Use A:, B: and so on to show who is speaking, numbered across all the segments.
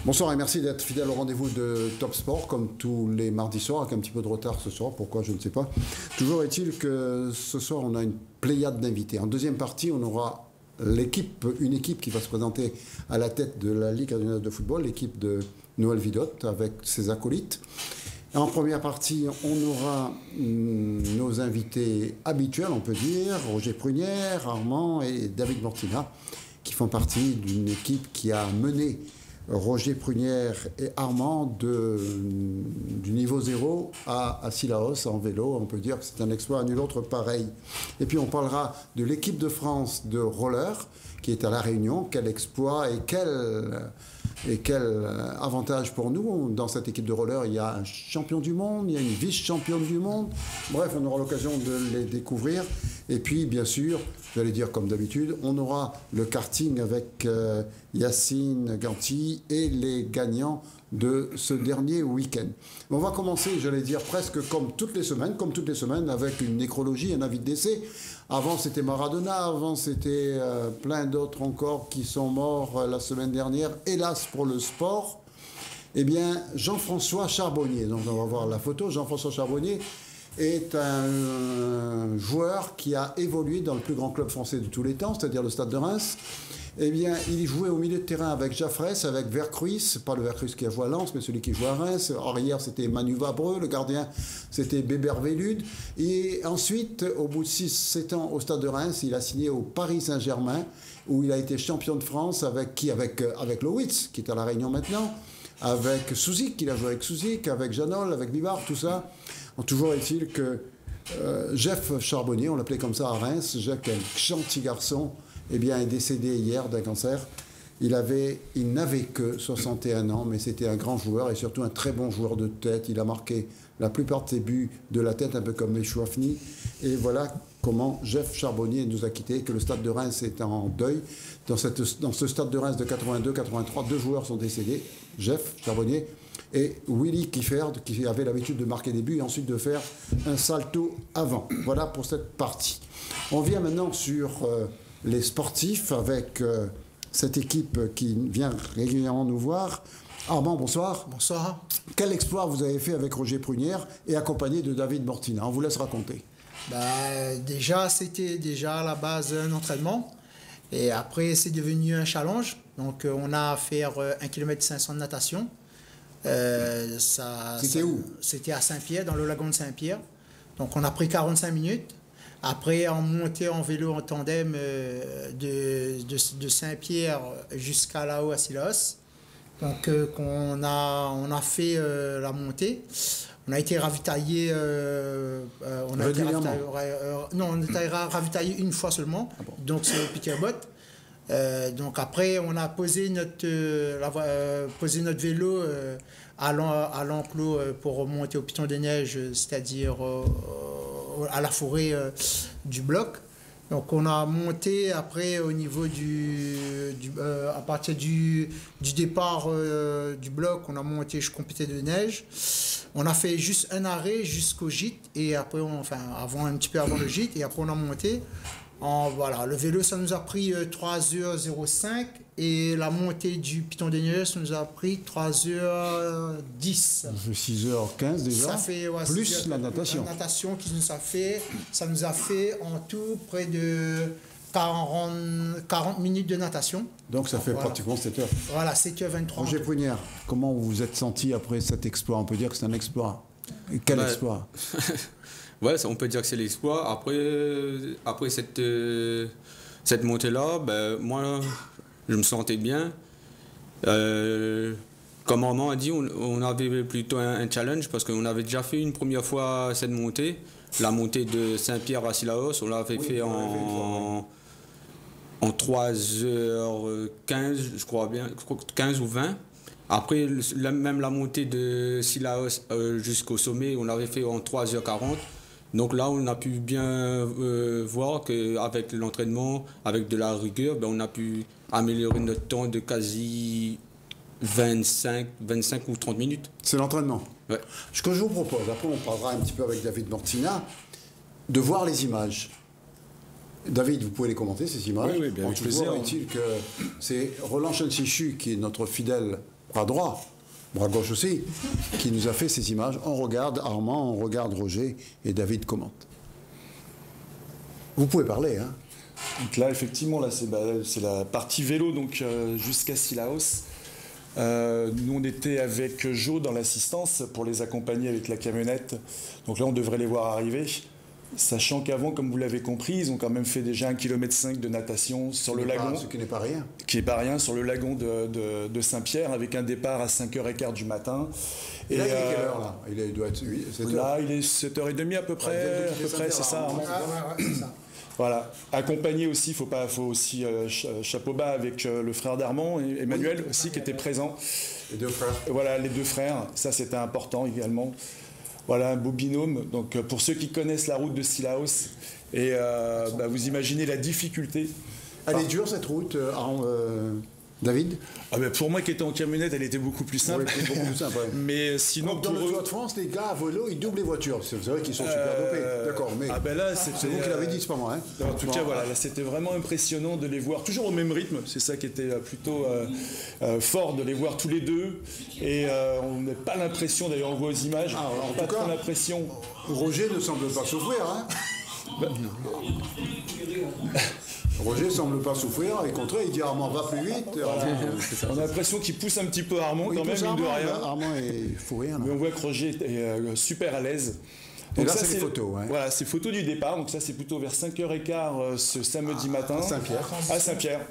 A: Bonsoir et merci d'être fidèle au rendez-vous de Top Sport, comme tous les mardis soirs, avec un petit peu de retard ce soir, pourquoi je ne sais pas. Toujours est-il que ce soir on a une pléiade d'invités. En deuxième partie, on aura une équipe qui va se présenter à la tête de la Ligue canadienne de football, l'équipe de Noël Vidotte avec ses acolytes. En première partie, on aura nos invités habituels, on peut dire, Roger Prunière, Armand et David Mortina, qui font partie d'une équipe qui a mené Roger Prunière et Armand du niveau 0 à Sillaos en vélo. On peut dire que c'est un exploit à nul autre pareil. Et puis on parlera de l'équipe de France de roller qui est à La Réunion. Quel exploit et quel avantage pour nous. Dans cette équipe de roller, il y a un champion du monde, il y a une vice-championne du monde. Bref, on aura l'occasion de les découvrir. Et puis, bien sûr, j'allais dire comme d'habitude, on aura le karting avec Yacine Ganti et les gagnants de ce dernier week-end. On va commencer, j'allais dire, presque comme toutes les semaines, avec une nécrologie, un avis de décès. Avant, c'était Maradona, avant, c'était plein d'autres encore qui sont morts la semaine dernière, hélas pour le sport. Eh bien, Jean-François Charbonnier, donc on va voir la photo, Jean-François Charbonnier est un joueur qui a évolué dans le plus grand club français de tous les temps, c'est-à-dire le Stade de Reims. Eh bien, il jouait au milieu de terrain avec Jaffrès, avec Vercruis, pas le Vercruis qui a joué à Lens, mais celui qui jouait à Reims. Arrière, c'était Manu Vabreux, le gardien, c'était Bébert Vélude. Et ensuite, au bout de 6-7 ans au Stade de Reims, il a signé au Paris Saint-Germain, où il a été champion de France avec qui? Avec Lowitz, qui est à La Réunion maintenant, avec Souzik, il a joué avec Souzik, avec Janol, avec Bibard, tout ça. Toujours est-il que Jeff Charbonnier, on l'appelait comme ça à Reims, Jeff, quel gentil garçon, eh bien, est décédé hier d'un cancer. Il n'avait que 61 ans, mais c'était un grand joueur et surtout un très bon joueur de tête. Il a marqué la plupart de ses buts de la tête, un peu comme Meshouafni. Et voilà comment Jeff Charbonnier nous a quittés, que le stade de Reims est en deuil. Dans ce stade de Reims de 82-83, 2 joueurs sont décédés, Jeff Charbonnier et Willy Kifferd, qui avait l'habitude de marquer des buts et ensuite de faire un salto avant. Voilà pour cette partie. On vient maintenant sur les sportifs avec cette équipe qui vient régulièrement nous voir. Armand, bonsoir.
B: Bonsoir.
A: Quel exploit vous avez fait avec Roger Prunière et accompagné de David Mortina? On vous laisse raconter.
B: Déjà, c'était déjà à la base un entraînement. Et après, c'est devenu un challenge. Donc, on a fait 1 km 500 de natation.
A: C'était où?
B: C'était à Saint-Pierre, dans le lagon de Saint-Pierre. Donc, on a pris 45 minutes. Après, on montait en vélo en tandem de Saint-Pierre jusqu'à là-haut à Sillaos. Donc, on a fait la montée. On a été ravitaillé. On a été ravitaillé une fois seulement. Ah bon. Donc, c'est au Peterboat. Donc après, on a posé notre vélo à l'enclos pour remonter au Piton des Neiges, c'est-à-dire à la forêt du bloc. Donc on a monté après au niveau à partir du départ du bloc, on a monté jusqu'au Piton des Neiges. On a fait juste un arrêt jusqu'au gîte et après, un petit peu avant le gîte, et après on a monté. Voilà, le vélo, ça nous a pris 3h05 et la montée du Piton des Neiges, ça nous a pris 3h10.
A: 6h15 déjà,
B: ça fait, ouais,
A: plus la natation.
B: La natation ça nous a fait en tout près de 40 minutes de natation.
A: Donc ça fait pratiquement 7h.
B: Voilà, 7h23.
A: Roger Prunière, comment vous vous êtes senti après cet exploit? On peut dire que c'est un exploit. Et quel exploit?
C: Ouais, on peut dire que c'est l'exploit. Après cette montée-là, moi, je me sentais bien. Comme Armand a dit, on avait plutôt un challenge parce qu'on avait déjà fait une première fois cette montée. La montée de Saint-Pierre à Sillaos, on l'avait fait en 3h15, je crois bien, 15 ou 20. Après, même la montée de Sillaos jusqu'au sommet, on l'avait fait en 3h40. Donc là, on a pu bien voir qu'avec l'entraînement, avec de la rigueur, on a pu améliorer notre temps de quasi 25 ou 30 minutes.
A: C'est l'entraînement.
C: Ouais.
A: Ce que je vous propose, après on parlera un petit peu avec David Mortina, de voir les images. David, vous pouvez les commenter, ces images.
D: Oui, bien avec plaisir.
A: Toujours est-il que c'est Roland Chensichu, qui est notre fidèle bras droit, bras gauche aussi, qui nous a fait ces images. On regarde Armand, on regarde Roger et David commente. Vous pouvez parler, hein.
D: Donc là, effectivement, là, c'est la partie vélo, donc jusqu'à Sillaos. Nous, on était avec Joe dans l'assistance pour les accompagner avec la camionnette. Donc là, on devrait les voir arriver. Sachant qu'avant, comme vous l'avez compris, ils ont quand même fait déjà 1,5 km de natation sur le lagon.
A: Ce qui n'est pas rien.
D: Qui n'est pas rien, sur le lagon de Saint-Pierre, avec un départ à 5h15 du matin.
A: Et là, il est quelle heure, là? Il doit être 7 heures.
D: Là, il est 7h30 à peu près, c'est ça.
B: C'est ça.
D: Voilà. Accompagné aussi, faut aussi chapeau bas avec le frère d'Armand, Emmanuel aussi, qui était présent.
A: Les 2 frères.
D: Voilà, les 2 frères. Ça, c'était important également. Voilà, un beau binôme. Donc, pour ceux qui connaissent la route de Sillaos, et vous imaginez la difficulté.
A: Elle est dure, cette route, David?
D: Pour moi qui étais en camionnette, elle était beaucoup plus simple.
A: Oui, beaucoup plus simple, ouais.
D: Mais sinon,
A: dans le Tour de France, les gars à vélo, ils doublent les voitures. C'est vrai qu'ils sont super dopés. D'accord, mais
D: là,
A: c'est vous qui l'avez dit, c'est pas moi. Hein.
D: En tout cas, voilà, là, c'était vraiment impressionnant de les voir toujours au même rythme. C'est ça qui était plutôt fort, de les voir tous les deux. Et on n'a pas l'impression, d'ailleurs, on voit aux images, on n'a pas trop l'impression.
A: Roger ne semble pas souffrir, hein. Roger semble pas souffrir, et contraire, il dit Armand va plus vite.
D: On a l'impression qu'il pousse un petit peu Armand quand même, mine de rien.
A: Armand est fou rien.
D: Mais on voit que Roger est super à l'aise.
A: Donc et là, c'est les photos. Ouais.
D: Voilà, c'est photos du départ. Donc ça, c'est plutôt vers 5h15 ce samedi matin.
A: À Saint-Pierre.
D: À Saint-Pierre.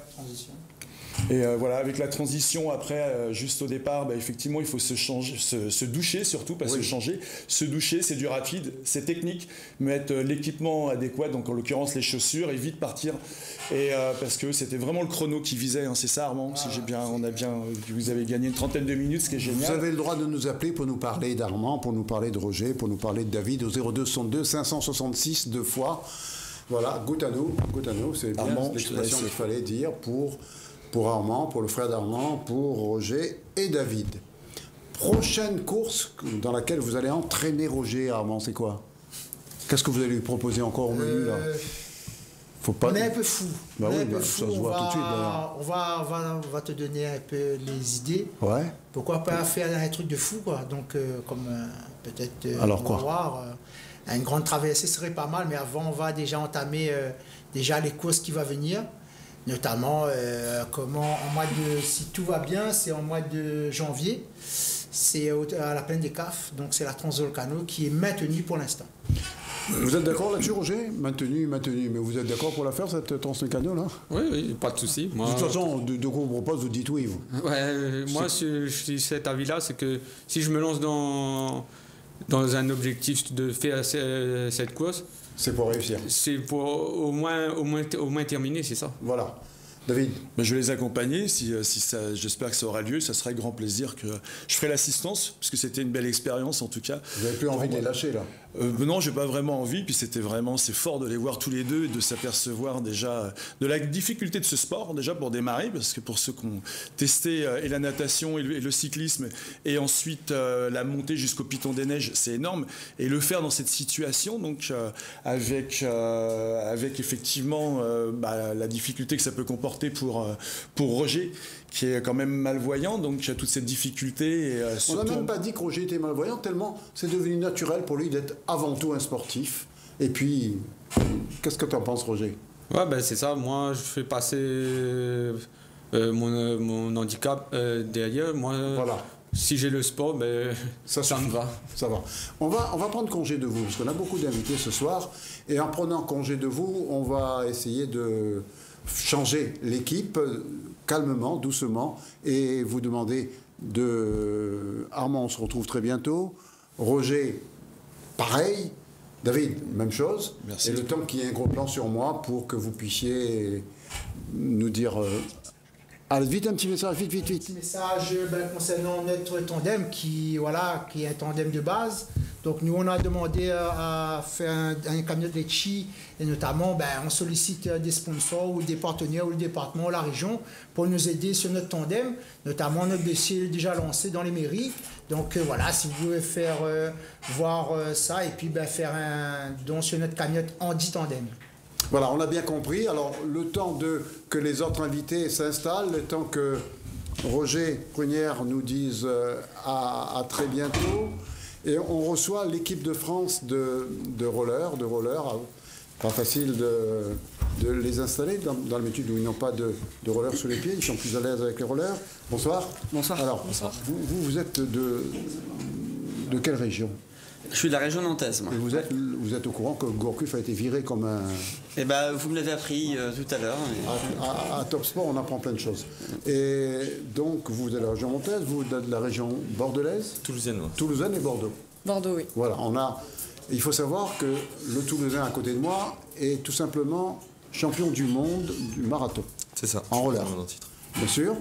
D: Et voilà, avec la transition après, juste au départ, effectivement, il faut se doucher surtout, pas se changer. Se doucher, c'est du rapide, c'est technique, mettre l'équipement adéquat, donc en l'occurrence les chaussures, et vite partir. Et parce que c'était vraiment le chrono qui visait, hein, c'est ça, Armand. Si vous avez gagné une trentaine de minutes, ce qui est génial.
A: Vous avez le droit de nous appeler pour nous parler d'Armand, pour nous parler de Roger, pour nous parler de David au 02 62 566 2 fois. Voilà, goûte à nous, c'est bien l'expression qu'il fallait dire pour Armand, pour le frère d'Armand, pour Roger et David. Prochaine course dans laquelle vous allez entraîner Roger et Armand, c'est quoi? Qu'est-ce que vous allez lui proposer encore au menu là? Faut pas...
B: On est un peu fou.
A: Ça se voit tout de suite.
B: On va te donner un peu les idées.
A: Ouais.
B: Pourquoi pas faire un truc de fou, quoi. Donc, comme peut-être
A: alors quoi
B: voir une grande traversée serait pas mal, mais avant, on va déjà entamer les courses qui vont venir. Notamment, si tout va bien, c'est en mois de janvier, c'est à la plaine des CAF, donc c'est la Transvolcano qui est maintenue pour l'instant.
A: Vous êtes d'accord là-dessus, Roger? Maintenu, mais vous êtes d'accord pour la faire, cette Transvolcano là?
C: Oui, pas de souci.
A: De toute façon, de quoi on propose, vous dites oui, vous.
C: Ouais, moi, je suis cet avis-là, c'est que si je me lance dans un objectif de faire cette course,
A: c'est pour réussir.
C: C'est pour au moins terminer, c'est ça.
A: Voilà. David?
D: Je vais les accompagner. J'espère que ça aura lieu. Ça sera avec grand plaisir que je ferai l'assistance, parce que c'était une belle expérience en tout cas.
A: Vous n'avez plus envie de les lâcher là?
D: Non, j'ai pas vraiment envie. Puis c'est fort de les voir tous les deux et de s'apercevoir déjà de la difficulté de ce sport, déjà pour démarrer, parce que pour ceux qui ont testé et la natation et le cyclisme, et ensuite la montée jusqu'au Piton des Neiges, c'est énorme. Et le faire dans cette situation, donc avec effectivement la difficulté que ça peut comporter pour Roger, qui est quand même malvoyant, donc il y a toute cette difficulté. Et,
A: on n'a même pas dit que Roger était malvoyant, tellement c'est devenu naturel pour lui d'être avant tout un sportif. Et puis, qu'est-ce que tu en penses, Roger?
C: Ouais, c'est ça. Moi, je fais passer mon handicap derrière. Moi,
A: voilà.
C: Si j'ai le sport, ça me va.
A: Ça va. On va prendre congé de vous, parce qu'on a beaucoup d'invités ce soir. Et en prenant congé de vous, on va essayer de changer l'équipe calmement, doucement, et vous demander Armand, on se retrouve très bientôt. Roger, pareil. David, même chose.
D: Merci.
A: Et le temps qu'il y ait un gros plan sur moi pour que vous puissiez nous dire... Allez, vite, un petit message, vite.
B: Un petit message concernant notre tandem qui est un tandem de base. Donc nous, on a demandé à faire un camion de Lecce, et notamment, on sollicite des sponsors ou des partenaires ou le département ou la région pour nous aider sur notre tandem. Notamment, notre dossier est déjà lancé dans les mairies. Donc si vous pouvez faire voir ça et puis faire un don sur notre camionnette Andy Tandem. Voilà,
A: on a bien compris. Alors, le temps que les autres invités s'installent, le temps que Roger Prunière nous dise à très bientôt. Et on reçoit l'équipe de France de rollers. Pas facile de les installer dans le métier où ils n'ont pas de rollers sous les pieds, ils sont plus à l'aise avec les rollers. Bonsoir.
E: Bonsoir.
A: Alors,
E: Bonsoir.
A: Vous êtes de quelle région?
E: Je suis de la région nantaise, moi.
A: Et vous êtes au courant que Gourcuff a été viré comme un...
E: Eh ben, vous me l'avez appris tout à l'heure.
A: À Top Sport, on apprend plein de choses. Et donc, vous êtes de la région nantaise, vous êtes de la région bordelaise?
F: Toulousaine, oui.
A: Toulousaine et Bordeaux.
G: Bordeaux, oui.
A: Voilà, il faut savoir que le Toulousain à côté de moi est tout simplement champion du monde du marathon.
F: C'est ça.
A: En roller.
F: Titre.
A: Bien sûr.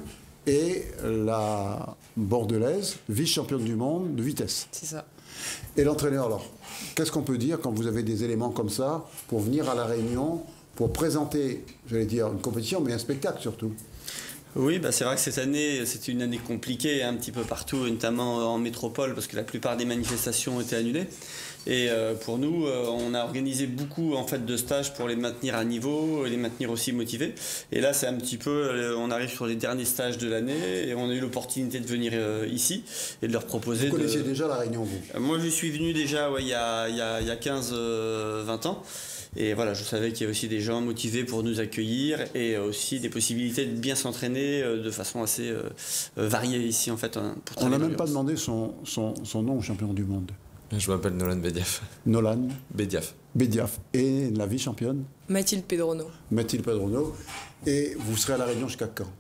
A: Et la bordelaise, vice-championne du monde de vitesse.
G: C'est ça.
A: Et l'entraîneur, alors, qu'est-ce qu'on peut dire quand vous avez des éléments comme ça pour venir à La Réunion, pour présenter, j'allais dire, une compétition, mais un spectacle surtout?
E: Oui, c'est vrai que cette année, c'était une année compliquée un petit peu partout, notamment en métropole, parce que la plupart des manifestations ont été annulées. Et pour nous, on a organisé beaucoup en fait de stages pour les maintenir à niveau, et les maintenir aussi motivés. Et là, c'est un petit peu, on arrive sur les derniers stages de l'année, et on a eu l'opportunité de venir ici et de leur proposer.
A: Vous connaissiez déjà La Réunion, vous?
E: Moi, je suis venu déjà il y a 15-20 ans. Et voilà, je savais qu'il y a aussi des gens motivés pour nous accueillir et aussi des possibilités de bien s'entraîner de façon assez variée ici en fait.
A: On n'a même pas demandé son nom au champion du monde.
F: Je m'appelle Nolan Bediaf.
A: Nolan
F: Bediaf.
A: Bediaf. Et la vice-championne?
G: Mathilde Pedrono.
A: Mathilde Pedrono. Et vous serez à La Réunion jusqu'à quand?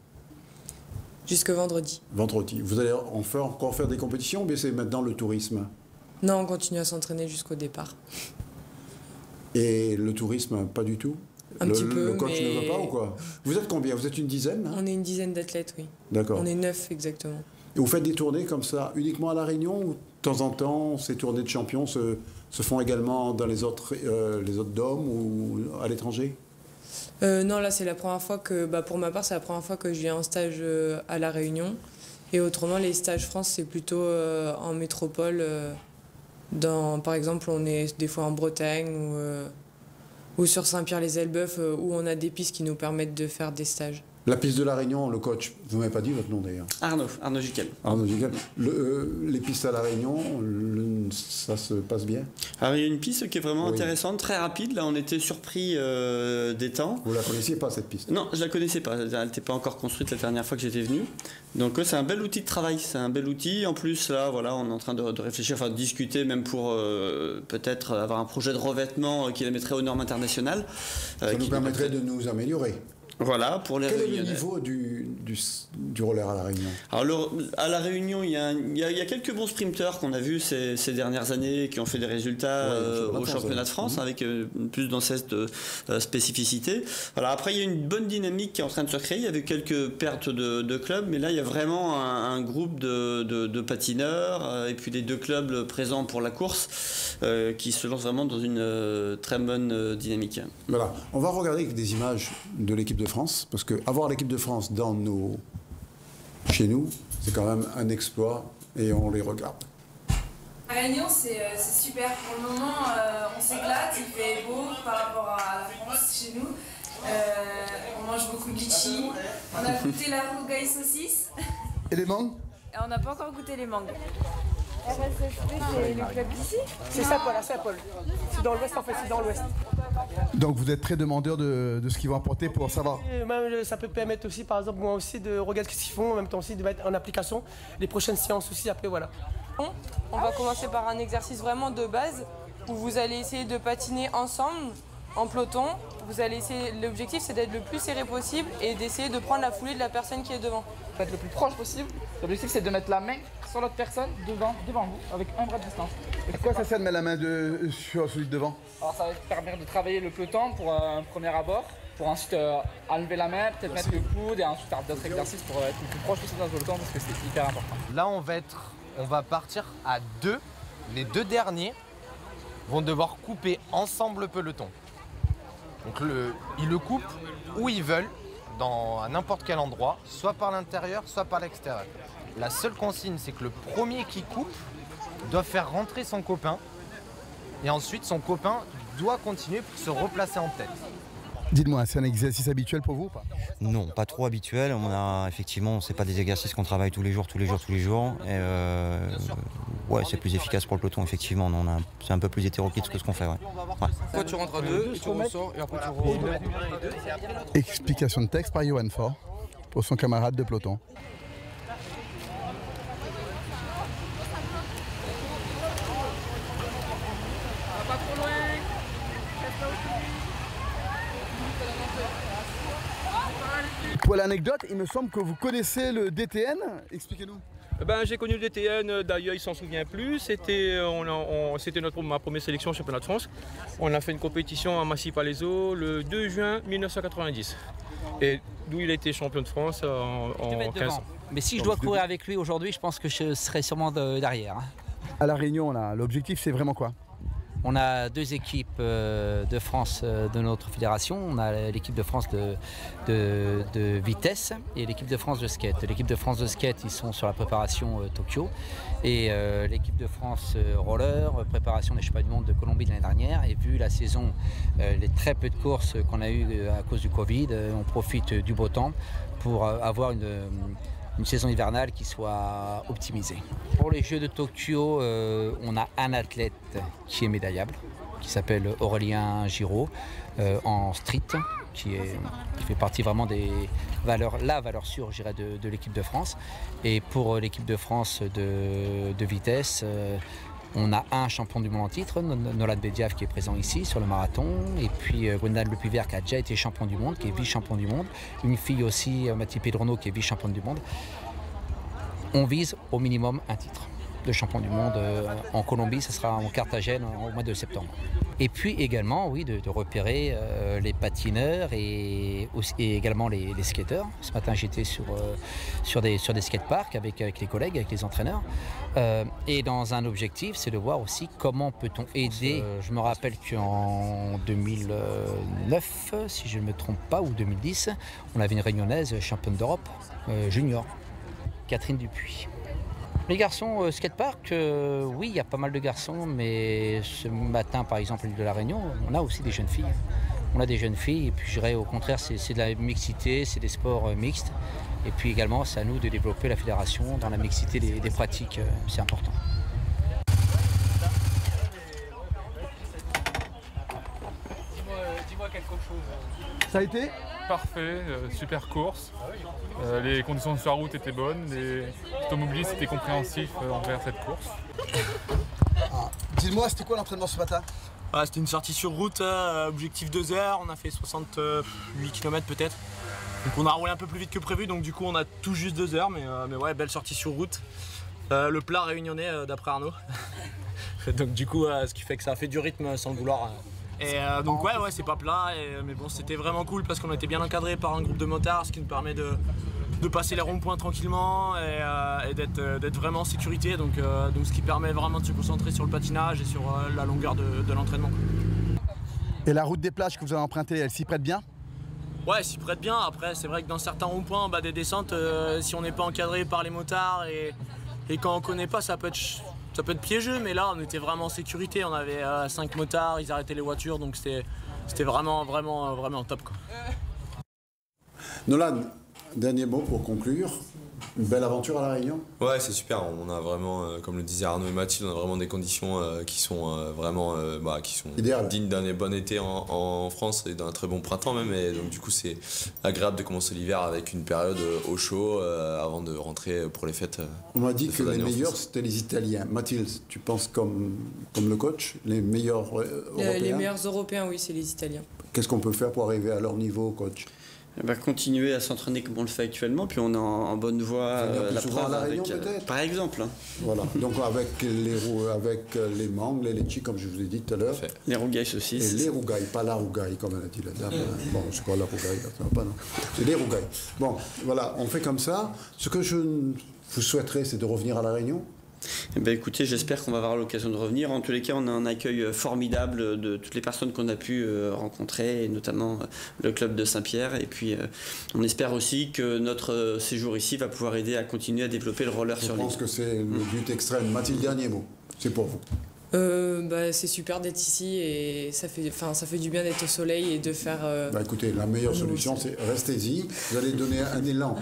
G: Jusque vendredi.
A: Vendredi. Vous allez encore faire des compétitions, mais c'est maintenant le tourisme?
G: Non, on continue à s'entraîner jusqu'au départ.
A: Et le tourisme, pas du tout?
G: Un petit peu,
A: le coach
G: mais...
A: ne veut pas ou quoi? Vous êtes combien? Vous êtes une dizaine, hein?
G: On est une dizaine d'athlètes, oui.
A: D'accord.
G: On est 9 exactement.
A: Et vous faites des tournées comme ça uniquement à La Réunion ou de temps en temps ces tournées de champions se font également dans les autres DOM ou à l'étranger?
G: Non, là c'est la première fois que, pour ma part, c'est la première fois que je viens en stage à La Réunion. Et autrement, les stages France, c'est plutôt en métropole. Par exemple, on est des fois en Bretagne ou sur Saint-Pierre-les-Elbeuf où on a des pistes qui nous permettent de faire des stages.
A: La piste de La Réunion, le coach, vous ne m'avez pas dit votre nom d'ailleurs?
E: Arnaud Giquel.
A: Arnaud Giquel. Les pistes à La Réunion, ça se passe bien?
E: Alors il y a une piste qui est vraiment intéressante, très rapide. Là, on était surpris des temps.
A: Vous la connaissiez pas cette piste?
E: Non, je la connaissais pas. Elle n'était pas encore construite la dernière fois que j'étais venu. Donc c'est un bel outil de travail. C'est un bel outil. En plus, là, voilà, on est en train de réfléchir, de discuter même pour peut-être avoir un projet de revêtement qui la mettrait aux normes internationales.
A: Ça nous permettrait de nous améliorer.
E: Voilà, pour les
A: Quel est le
E: Réunionnais.
A: niveau du roller à La Réunion?
E: Alors, à La Réunion, il y a quelques bons sprinteurs qu'on a vus ces dernières années qui ont fait des résultats au championnat de France avec plus dans cette spécificité. Voilà, après, il y a une bonne dynamique qui est en train de se créer. Il y avait quelques pertes de clubs, mais là, il y a vraiment un groupe de patineurs et puis les deux clubs présents pour la course qui se lancent vraiment dans une très bonne dynamique.
A: Voilà, on va regarder des images de l'équipe de France, parce qu'avoir l'équipe de France chez nous, c'est quand même un exploit et on les regarde.
H: La Réunion, c'est super. Pour le moment, on s'éclate, il fait beau par rapport à la France chez nous. On mange beaucoup de litchi. On a goûté la rougaille saucisse.
A: Et les mangues?
H: Et on n'a pas encore goûté les mangues.
I: RSSP, c'est le club d'ici? C'est Saint-Paul, à Saint-Paul. C'est dans l'ouest en fait, c'est dans l'ouest.
J: Donc vous êtes très demandeur de ce qu'ils vont apporter pour savoir.
I: Même, ça peut permettre aussi, par exemple, moi aussi, de regarder ce qu'ils font, en même temps aussi de mettre en application les prochaines séances aussi, après voilà.
K: On va commencer par un exercice vraiment de base où vous allez essayer de patiner ensemble, en peloton. L'objectif c'est d'être le plus serré possible et d'essayer de prendre la foulée de la personne qui est devant.
L: Être le plus proche possible. L'objectif c'est de mettre la main sur l'autre personne devant vous avec un bras de distance.
J: À quoi ça sert de mettre la main sur celui de devant?
L: Alors ça va permettre de travailler le peloton pour un premier abord, pour ensuite enlever la main, peut-être mettre le coude et ensuite faire d'autres exercices pour être le plus proche possible dans le peloton parce que c'est hyper important.
M: Là on va partir à deux. Les deux derniers vont devoir couper ensemble le peloton. Donc ils le coupent où ils veulent, à n'importe quel endroit, soit par l'intérieur, soit par l'extérieur. La seule consigne, c'est que le premier qui coupe doit faire rentrer son copain et ensuite son copain doit continuer pour se replacer en tête.
J: Dites-moi, c'est un exercice habituel pour vous ou pas?
N: Non, pas trop habituel. Effectivement, c'est pas des exercices qu'on travaille tous les jours. Et ouais, c'est plus efficace pour le peloton, effectivement. C'est un peu plus hétéroclite que ce qu'on fait. Ouais.
L: Toi, tu rentres à 2 et tu ressors et après tu reviens.
J: Explication de texte par Johan Fort pour son camarade de peloton. Pour l'anecdote, il me semble que vous connaissez le DTN. Expliquez-nous.
O: J'ai connu le DTN, d'ailleurs il s'en souvient plus, c'était ma première sélection au championnat de France. On a fait une compétition à Massy-Palaiseau le 2 juin 1990. Et d'où il a été champion de France en 15 ans.
P: Mais si je dois courir avec lui aujourd'hui, je pense que je serai sûrement derrière.
J: À La Réunion, l'objectif c'est vraiment quoi?
P: On a 2 équipes de France de notre fédération. On a l'équipe de France de vitesse et l'équipe de France de skate. L'équipe de France de skate, ils sont sur la préparation Tokyo. Et l'équipe de France roller, préparation des championnats du monde de Colombie de l'année dernière. Et vu la saison, les très peu de courses qu'on a eues à cause du Covid, on profite du beau temps pour avoir une saison hivernale qui soit optimisée. Pour les Jeux de Tokyo, on a un athlète qui est médaillable, qui s'appelle Aurélien Giraud, en street, qui fait partie vraiment la valeur sûre, je dirais, de l'équipe de France. Et pour l'équipe de France de vitesse, on a un champion du monde en titre, Nolan Bediaf, qui est présent ici sur le marathon, et puis Gwendal Le Puyvert, qui a déjà été champion du monde, qui est vice-champion du monde, une fille aussi, Mathilde Pedrono, qui est vice-championne du monde. On vise au minimum un titre de champion du monde en Colombie, ce sera en Carthagène au mois de septembre. Et puis également, oui, de repérer les patineurs et également les skateurs. Ce matin, j'étais sur des skateparks avec les collègues, avec les entraîneurs. Et dans un objectif, c'est de voir aussi comment peut-on aider. Je me rappelle qu'en 2009, si je ne me trompe pas, ou 2010, on avait une réunionnaise championne d'Europe junior, Catherine Dupuis. Les garçons skatepark, oui, il y a pas mal de garçons, mais ce matin, par exemple, à l'île de la Réunion, on a aussi des jeunes filles. On a des jeunes filles, et puis je dirais au contraire, c'est de la mixité, c'est des sports mixtes. Et puis également, c'est à nous de développer la fédération dans la mixité des pratiques, c'est important.
L: Dis-moi quelque chose.
J: Ça a été
Q: parfait, super course. Les conditions sur la route étaient bonnes, les automobilistes étaient compréhensifs envers cette course.
J: Dis-moi, c'était quoi l'entraînement ce matin?
R: C'était une sortie sur route, objectif 2 heures, on a fait 68 km peut-être. Donc on a roulé un peu plus vite que prévu, donc du coup on a tout juste 2 heures, mais ouais, belle sortie sur route. Le plat réunionnais d'après Arnaud. Donc du coup, ce qui fait que ça a fait du rythme sans le vouloir. Et donc ouais, c'est pas plat, mais bon, c'était vraiment cool parce qu'on a été bien encadré par un groupe de motards, ce qui nous permet de passer les ronds-points tranquillement et d'être vraiment en sécurité, donc ce qui permet vraiment de se concentrer sur le patinage et sur la longueur de l'entraînement.
J: Et la route des plages que vous avez empruntée, elle s'y prête bien?
R: Ouais, elle s'y prête bien. Après, c'est vrai que dans certains ronds-points, des descentes, si on n'est pas encadré par les motards et quand on connaît pas, ça peut être piégeux, mais là on était vraiment en sécurité, on avait 5 motards, ils arrêtaient les voitures, donc c'était vraiment top, quoi.
A: Nolan, dernier mot pour conclure. Une belle aventure à La Réunion?
F: Ouais, c'est super. On a vraiment, comme le disaient Arnaud et Mathilde, on a vraiment des conditions qui sont vraiment dignes d'un bon été en France et d'un très bon printemps même. Et donc du coup, c'est agréable de commencer l'hiver avec une période au chaud avant de rentrer pour les fêtes.
A: On m'a dit que les meilleurs, c'était les Italiens. Mathilde, tu penses comme le coach, les meilleurs Européens?
G: Les meilleurs Européens, oui, c'est les Italiens.
A: Qu'est-ce qu'on peut faire pour arriver à leur niveau, coach?
E: Continuer à s'entraîner comme on le fait actuellement, puis on est en bonne voie.
A: La preuve avec,
E: par exemple.
A: Voilà, donc avec les mangles, les litchis, comme je vous ai dit tout à l'heure.
E: Les rougailles saucisses.
A: Et les rougailles, pas la rougaille, comme elle a dit la dame. Bon, c'est quoi la rougaille là, ça va pas, non. C'est les rougailles. Bon, voilà, on fait comme ça. Ce que je vous souhaiterais, c'est de revenir à La Réunion.
E: Écoutez, j'espère qu'on va avoir l'occasion de revenir. En tous les cas, on a un accueil formidable de toutes les personnes qu'on a pu rencontrer, et notamment le club de Saint-Pierre. Et puis, on espère aussi que notre séjour ici va pouvoir aider à continuer à développer le roller sur l'île.
A: Je pense que c'est le but extrême. Mathilde, dernier mot, c'est pour vous.
G: C'est super d'être ici et ça fait du bien d'être au soleil et de faire...
A: écoutez, la meilleure solution, c'est restez-y. Vous allez donner un élan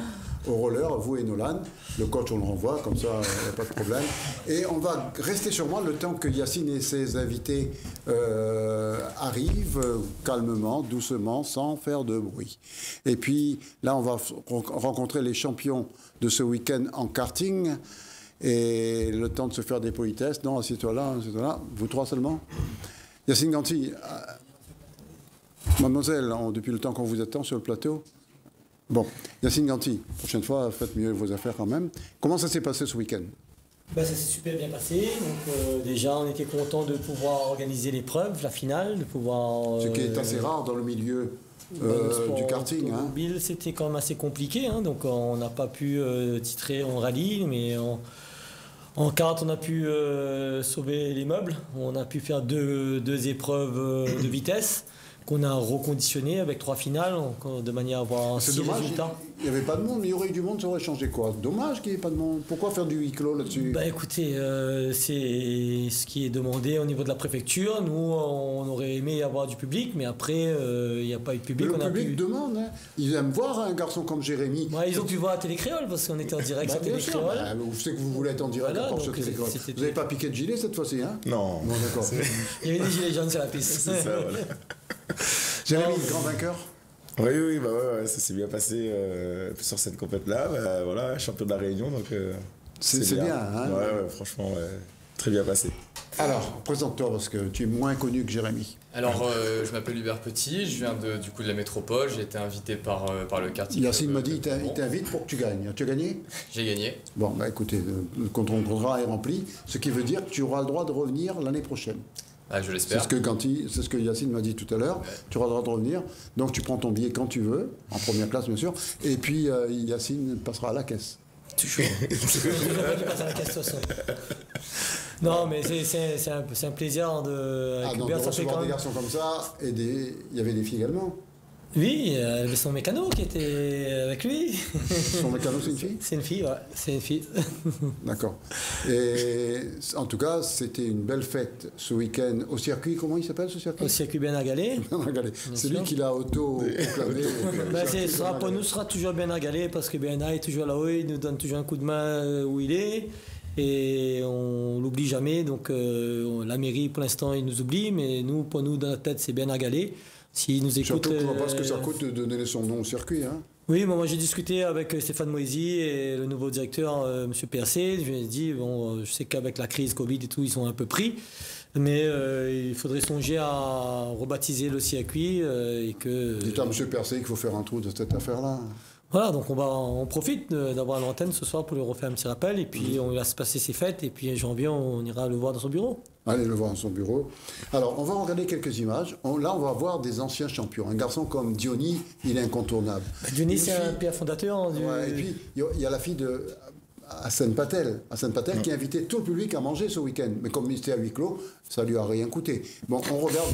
A: au roller, vous et Nolan. Le coach, on le renvoie, comme ça, il n'y a pas de problème. Et on va rester sur moi le temps que Yacine et ses invités arrivent calmement, doucement, sans faire de bruit. Et puis, là, on va rencontrer les champions de ce week-end en karting. Et le temps de se faire des politesses. Non, assieds-toi là, vous trois seulement. Yacine Ganti, mademoiselle, depuis le temps qu'on vous attend sur le plateau. Bon, Yacine Ganti, prochaine fois, faites mieux vos affaires quand même. Comment ça s'est passé ce week-end ?
S: Ça s'est super bien passé. Donc, déjà, on était content de pouvoir organiser l'épreuve, la finale, de pouvoir...
A: Ce qui est assez rare dans le milieu du karting.
S: C'était quand même assez compliqué. Donc, on n'a pas pu titrer en rallye, mais en kart, on a pu sauver les meubles. On a pu faire deux épreuves de vitesse qu'on a reconditionnées avec 3 finales de manière à avoir 6 résultats.
A: Il n'y avait pas de monde, mais il y aurait eu du monde, ça aurait changé quoi? Dommage qu'il n'y ait pas de monde. Pourquoi faire du huis clos là-dessus?
S: Écoutez, c'est ce qui est demandé au niveau de la préfecture. Nous, on aurait aimé avoir du public, mais après, il n'y a pas eu de public.
A: Le public demande. Ils aiment voir un garçon comme Jérémy.
S: Ils ont pu voir à Télécréole parce qu'on était en direct sur Télécréole.
A: Vous savez que vous voulez être en direct sur Télécréole. Vous n'avez pas piqué de gilet cette fois-ci, hein?
T: Non.
A: Bon, d'accord.
S: Il y avait des gilets jaunes sur la piste.
T: C'est ça, voilà.
A: Jérémy, grand vainqueur?
T: Oui, ça s'est bien passé sur cette compète-là. Voilà, champion de la Réunion, donc
A: c'est bien. Hein?
T: Ouais, franchement, très bien passé.
A: Alors, présente-toi parce que tu es moins connu que Jérémy.
U: Alors, je m'appelle Hubert Petit, je viens de la métropole, j'ai été invité par le karting.
A: Yacine m'a dit il t'invite pour que tu gagnes. Tu as gagné?
U: J'ai gagné.
A: Bon, écoutez, le contrat est rempli, ce qui veut dire que tu auras le droit de revenir l'année prochaine.
U: Je l'espère.
A: C'est ce que Yacine m'a dit tout à l'heure. Ouais. Tu auras le droit de revenir. Donc tu prends ton billet quand tu veux, en première classe bien sûr. Et puis Yacine passera à la caisse.
S: Toujours. Je passe à la caisse de toute façon. Non, mais c'est un plaisir de
A: recevoir des garçons comme ça. Et il y avait des filles également.
S: Oui, il y avait son mécano qui était avec lui.
A: Son mécano, c'est une fille?
S: C'est une fille, ouais, c'est une fille.
A: D'accord. Et en tout cas, c'était une belle fête ce week-end au circuit. Comment il s'appelle ce circuit?
S: Au circuit Benagalé.
A: C'est lui qui l'a auto-proclamé.
S: Pour nous, ce sera toujours Benagalé parce que Bena est toujours là-haut, il nous donne toujours un coup de main où il est. Et on l'oublie jamais. Donc la mairie, pour l'instant, il nous oublie, mais nous, pour nous, dans la tête, c'est Benagalé. S'il nous écoute,
A: surtout qu'on ne voit pas ce que ça coûte de donner son nom au circuit. Hein.
S: Oui, moi j'ai discuté avec Stéphane Moisy et le nouveau directeur, M. PRC. Je lui ai dit, je sais qu'avec la crise Covid et tout, ils sont un peu pris. Mais il faudrait songer à rebaptiser le circuit.
A: Dites à M. PRC qu'il faut faire un trou de cette affaire-là.
S: Voilà, donc on profite d'avoir l'antenne ce soir pour lui refaire un petit rappel. Et puis on va se passer ses fêtes. Et puis en janvier, on ira le voir dans son bureau.
A: Allez le voir dans son bureau. Alors, on va regarder quelques images. Là, on va voir des anciens champions. Un garçon comme Diony, il est incontournable.
S: Diony, c'est un père fondateur.
A: Et puis, il y a la fille de Hassan Patel, qui a invité tout le public à manger ce week-end. Mais comme c'était à huis clos, ça lui a rien coûté. Bon, on regarde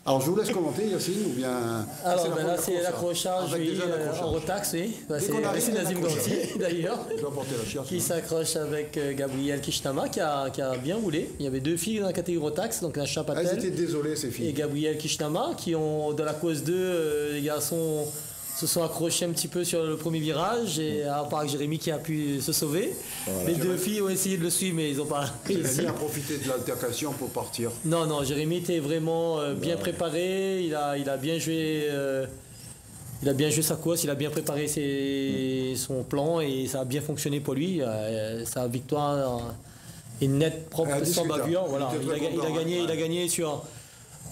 A: Alors, je vous laisse commenter, Yacine, ou bien...
S: Alors, là, c'est l'accrochage en retax, oui. C'est Nazim Ganti, d'ailleurs, qui s'accroche avec Gabriel Kishnama, qui a bien roulé. Il y avait 2 filles dans la catégorie retax, donc Nasha Patel.
A: Elles étaient désolées, ces filles.
S: Et Gabriel Kishnama, qui ont, dans la cause 2, les garçons se sont accrochés un petit peu sur le premier virage, et à part Jérémy qui a pu se sauver. Voilà. Les 2 filles ont essayé de le suivre, mais ils n'ont pas réussi.
A: Jérémy a profité de l'altercation pour partir.
S: Non, Jérémy était vraiment bien préparé, il a bien joué. Il a bien joué sa course, il a bien préparé son plan et ça a bien fonctionné pour lui. Sa victoire est nette, propre, sans bavure. Voilà.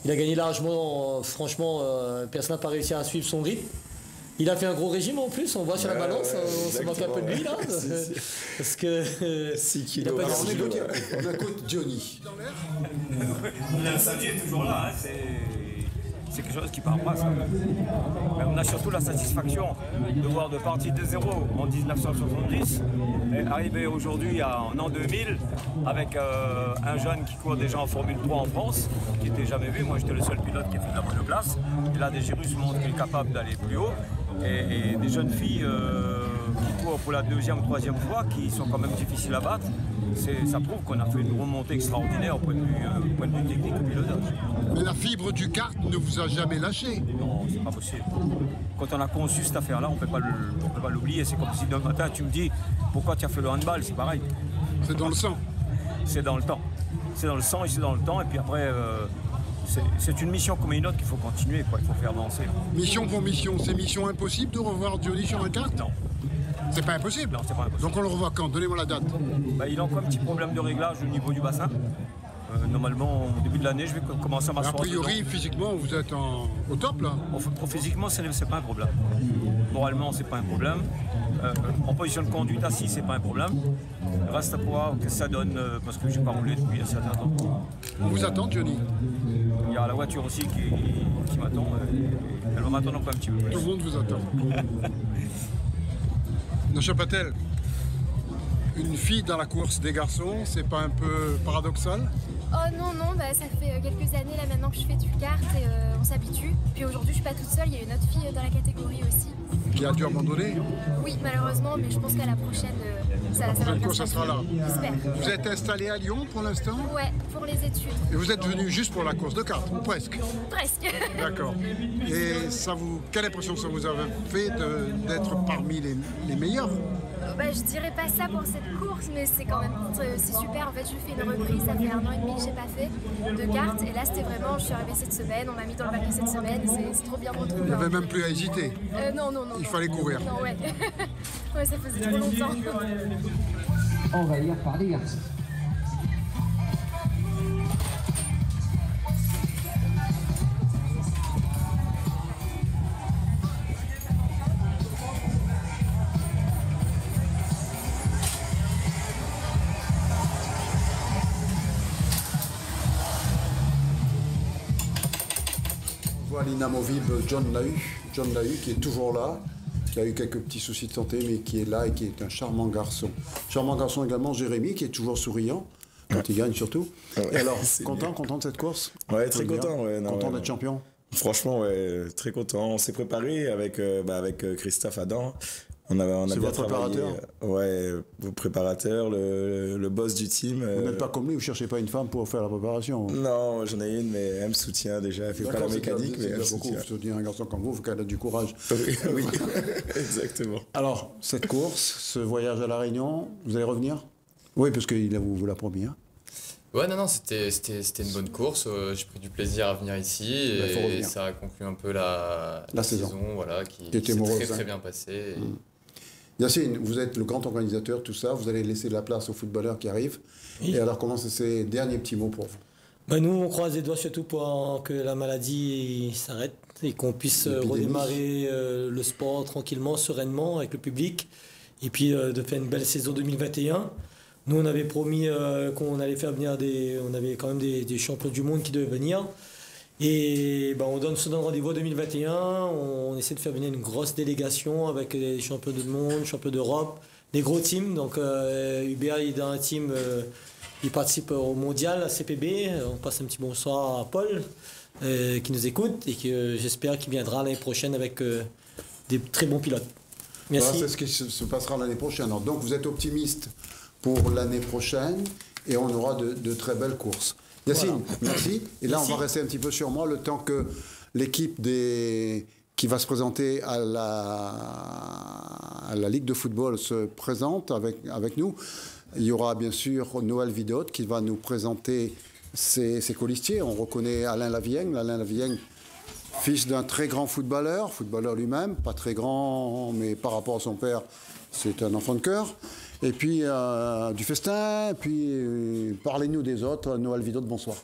S: Il a gagné largement. Franchement, personne n'a pas réussi à suivre son rythme. Il a fait un gros régime en plus, on voit sur la balance, on se moque un peu de lui là. Parce que
T: 6 kilos.
A: On écoute Diony.
V: L'incendie est toujours là, c'est quelque chose qui part pas. Mais on a surtout la satisfaction de voir de partir de zéro en 1970 et arriver aujourd'hui en an 2000 avec un jeune qui court déjà en Formule 3 en France, qui n'était jamais vu. Moi j'étais le seul pilote qui a fait de la monoplace. Et là des Gyrus montrent qu'il est capable d'aller plus haut. Et des jeunes filles qui courent pour la 2e ou 3e fois, qui sont quand même difficiles à battre. ça prouve qu'on a fait une remontée extraordinaire au point de vue technique et pilotage.
C: Mais la fibre du kart ne vous a jamais lâché?
V: Non, c'est pas possible. Quand on a conçu cette affaire-là, on peut pas l'oublier. C'est comme si d'un matin tu me dis pourquoi tu as fait le handball, c'est pareil.
C: C'est dans le sang.
V: C'est dans le temps. C'est dans le sang et c'est dans le temps. Et puis après, c'est une mission comme une autre qu'il faut continuer, quoi. Il faut faire avancer.
C: Mission pour mission, c'est mission impossible de revoir Johnny sur un kart?
V: Non.
C: C'est pas impossible?
V: Non, c'est pas impossible.
C: Donc on le revoit quand? Donnez-moi la date.
V: Il a encore un petit problème de réglage au niveau du bassin. Normalement, au début de l'année, je vais commencer à m'asseoir.
C: A priori, physiquement, vous êtes au top, là?
V: Physiquement, c'est pas un problème. Moralement, c'est pas un problème. En position de conduite assis, c'est pas un problème. Reste à voir que ça donne, parce que j'ai pas roulé depuis un certain temps.
C: On vous attend, Johnny?
V: Il y a la voiture aussi qui m'attend. Elle va m'attendre encore un petit peu plus.
C: Tout le monde vous attend. Nacha Patel, une fille dans la course des garçons, c'est pas un peu paradoxal?
D: Oh non, ça fait quelques années là maintenant que je fais du kart et on s'habitue. Puis aujourd'hui je suis pas toute seule, il y a une autre fille dans la catégorie aussi.
C: Qui a dû abandonner?
D: Oui, malheureusement, mais je pense qu'à la prochaine, ça va bien se
C: sera là.
D: J'espère.
C: Vous êtes installé à Lyon pour l'instant?
D: Ouais, pour les études.
C: Et vous êtes venu juste pour la course de kart, ou presque?
D: Presque.
C: D'accord. Et quelle impression ça vous a fait d'être parmi les meilleurs?
D: Je dirais pas ça pour cette course, mais c'est quand même c'est super. En fait, je fais une reprise, ça fait 1 an et demi que j'ai pas fait de kart. Et là, c'était vraiment, je suis arrivée cette semaine, on m'a mis dans le paquet cette semaine, c'est trop bien de retrouver.
C: Il n'y avait même plus à hésiter?
D: Non.
C: Il fallait courir.
D: Non, ouais. Ouais, ça faisait trop longtemps.
W: Envahir par les garçons.
A: L'inamovible John Lahu qui est toujours là, qui a eu quelques petits soucis de santé mais qui est là et qui est un charmant garçon. Charmant garçon également Jérémy qui est toujours souriant quand il gagne surtout. Et alors, content de cette course?
T: Ouais, très content.
A: Content d'être champion?
T: Franchement, ouais, très content. On s'est préparé avec Christophe Adam. On a
A: c'est
T: bien
A: votre préparateur?
T: Ouais, vos préparateurs, le boss du team.
A: Vous n'êtes pas comme lui, vous ne cherchez pas une femme pour faire la préparation?
T: Non, j'en ai une, mais elle me soutient déjà. Elle fait pas la mécanique, mais elle me soutient.
A: Vous soutenez un garçon comme vous, il faut qu'elle ait du courage.
T: Oui, exactement.
A: Alors, cette course, ce voyage à La Réunion, vous allez revenir? Oui, parce qu'il vous l'a promis. Hein.
U: Ouais, non, c'était une bonne course. J'ai pris du plaisir à venir ici et ça a conclu un peu la saison voilà, qui s'est très bien passée.
A: Yacine, vous êtes le grand organisateur, tout ça, vous allez laisser de la place aux footballeurs qui arrivent. Oui. Et alors, comment c'est ces derniers petits mots pour vous?
S: Nous, on croise les doigts surtout pour que la maladie s'arrête et qu'on puisse redémarrer le sport tranquillement, sereinement, avec le public. Et puis de faire une belle saison 2021. Nous, on avait promis qu'on allait faire venir on avait quand même des champions du monde qui devaient venir. Et on se donne rendez-vous en 2021, on essaie de faire venir une grosse délégation avec des champions du monde, champions d'Europe, des gros teams. Donc Hubert il est dans un team, il participe au mondial, à CPB. On passe un petit bonsoir à Paul qui nous écoute et que j'espère qu'il viendra l'année prochaine avec des très bons pilotes. Merci.
A: Voilà, c'est ce qui se passera l'année prochaine. Alors, donc vous êtes optimiste pour l'année prochaine et on aura de très belles courses. Yacine, voilà. Merci. Et là, on va rester un petit peu sur moi le temps que l'équipe qui va se présenter à la Ligue de football se présente avec nous. Il y aura bien sûr Noël Vidot qui va nous présenter ses colistiers. On reconnaît Alain Lavigne. Alain Lavigne, fils d'un très grand footballeur lui-même, pas très grand, mais par rapport à son père, c'est un enfant de cœur. Et puis du festin, et puis parlez-nous des autres. Noël Vidot, bonsoir.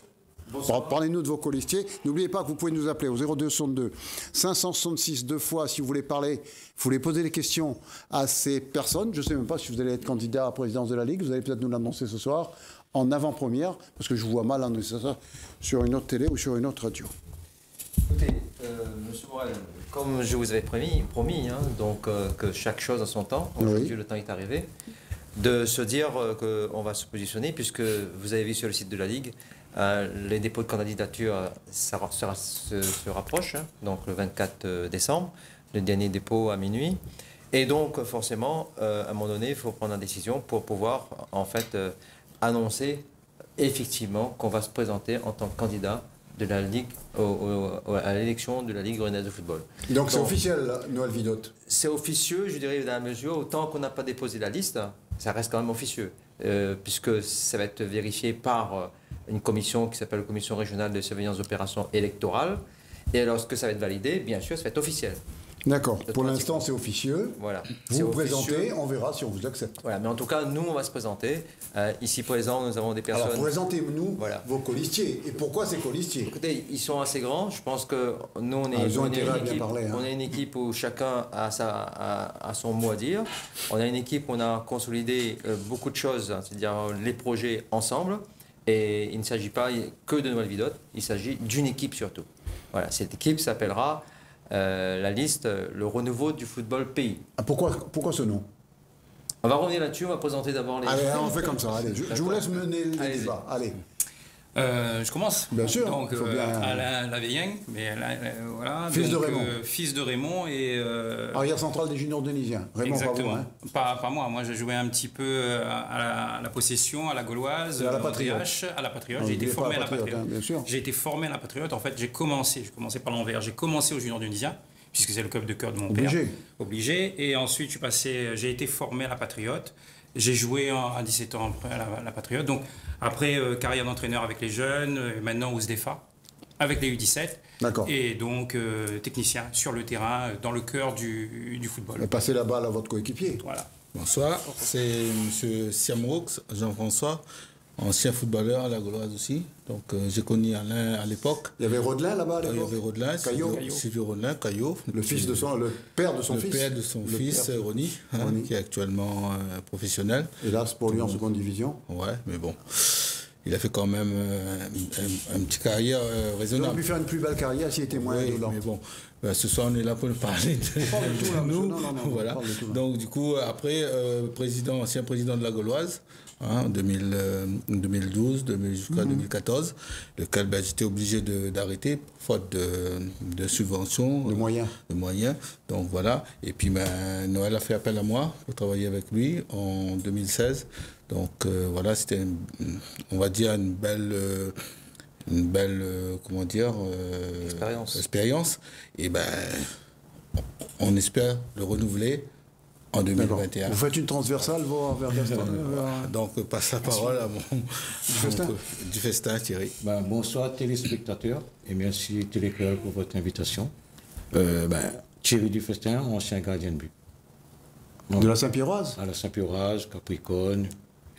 A: Bonsoir. Parlez-nous de vos colistiers. N'oubliez pas que vous pouvez nous appeler au 0262 566 deux fois si vous voulez parler, vous voulez poser des questions à ces personnes. Je ne sais même pas si vous allez être candidat à la présidence de la Ligue. Vous allez peut-être nous l'annoncer ce soir en avant-première, parce que je vous vois mal annoncer ça sur une autre télé ou sur une autre radio.
X: Écoutez, Monsieur Morel, comme je vous avais promis donc que chaque chose a son temps, aujourd'hui le temps est arrivé, de se dire qu'on va se positionner, puisque vous avez vu sur le site de la Ligue, les dépôts de candidature se rapprochent, donc le 24 décembre, le dernier dépôt à minuit. Et donc forcément, à un moment donné, il faut prendre une décision pour pouvoir en fait annoncer effectivement qu'on va se présenter en tant que candidat de la Ligue à l'élection de la Ligue rennaise de football.
A: Donc c'est officiel, Noël Vidot? C'est
X: officieux, je dirais, dans la mesure, autant qu'on n'a pas déposé la liste, ça reste quand même officieux, puisque ça va être vérifié par une commission qui s'appelle la Commission régionale de surveillance d'opérations électorales, et lorsque ça va être validé, bien sûr, ça va être officiel.
A: D'accord. Pour l'instant, c'est officieux.
X: Voilà.
A: Vous vous présentez, on verra si on vous accepte.
X: Voilà. Mais en tout cas, nous, on va se présenter. Ici présent, nous avons des personnes...
A: Alors, présentez-nous vos colistiers. Et pourquoi ces colistiers?
X: Écoutez, ils sont assez grands. Je pense que nous, on est une équipe où chacun a son mot à dire. On a une équipe où on a consolidé beaucoup de choses, c'est-à-dire les projets ensemble. Et il ne s'agit pas que de Noël Vidot, il s'agit d'une équipe surtout. Voilà. Cette équipe s'appellera... la liste, le renouveau du football pays.
A: Pourquoi ce nom?
X: On va revenir là-dessus, on va présenter d'abord les...
A: Allez, on fait comme ça, allez, je vous laisse mener le débat, allez.
B: Je commence.
A: Bien sûr.
B: Donc, Alain Laveillen, voilà.
A: Fils de Raymond.
B: Fils de Raymond et...
A: arrière central des juniors denisiens. Raymond,
B: exactement.
A: Pas
B: moi. Moi, j'ai joué un petit peu à la possession, à la Gauloise,
A: à la Patriote.
B: À la Patriote. J'ai été formé à la Patriote.
A: Bien sûr.
B: J'ai été formé à la Patriote. En fait, j'ai commencé par l'envers. J'ai commencé aux juniors denisiens, puisque c'est le club de cœur de mon père. Obligé. Et ensuite, j'ai été formé à la Patriote. J'ai joué à 17 ans à la Patriote. Donc, après, carrière d'entraîneur avec les jeunes, maintenant au SDFA, avec les U17.
A: D'accord.
B: Et donc, technicien sur le terrain, dans le cœur du football.
A: Et passez la balle à votre coéquipier.
B: Voilà.
H: Bonsoir, c'est M. Siamroux, Jean-François, ancien footballeur à la Gauloise aussi. Donc, j'ai connu Alain à l'époque.
A: Il y avait Rodelin là-bas à l'époque.
H: Il y avait Rodelin, Sylvio Rodelin, Caillot.
A: Le père de son fils.
H: Le père de son fils, Ronny, qui est actuellement professionnel.
A: Hélas pour lui en seconde division.
H: Ouais, mais bon. Il a fait quand même une petite carrière raisonnable.
A: Il aurait pu faire une plus belle carrière s'il était moins violent.
H: Mais bon, ce soir on est là pour parler de nous. Voilà. Donc du coup, après, ancien président de la Gauloise, en 2012 jusqu'à 2014, lequel j'étais obligé d'arrêter, faute de subventions.
A: De moyens.
H: Donc voilà. Et puis Noël a fait appel à moi pour travailler avec lui en 2016. Donc voilà, c'était, on va dire, une belle comment dire, expérience. Et on espère le renouveler en 2021.
A: Vous faites une transversale vers Gaston.
H: Donc passe la parole à du festin, Thierry.
I: Bonsoir téléspectateurs et merci Téléclair pour votre invitation. Thierry du festin, ancien gardien de but.
A: De la Saint-Pierroise?
I: À la Saint-Pierroise, Capricorne,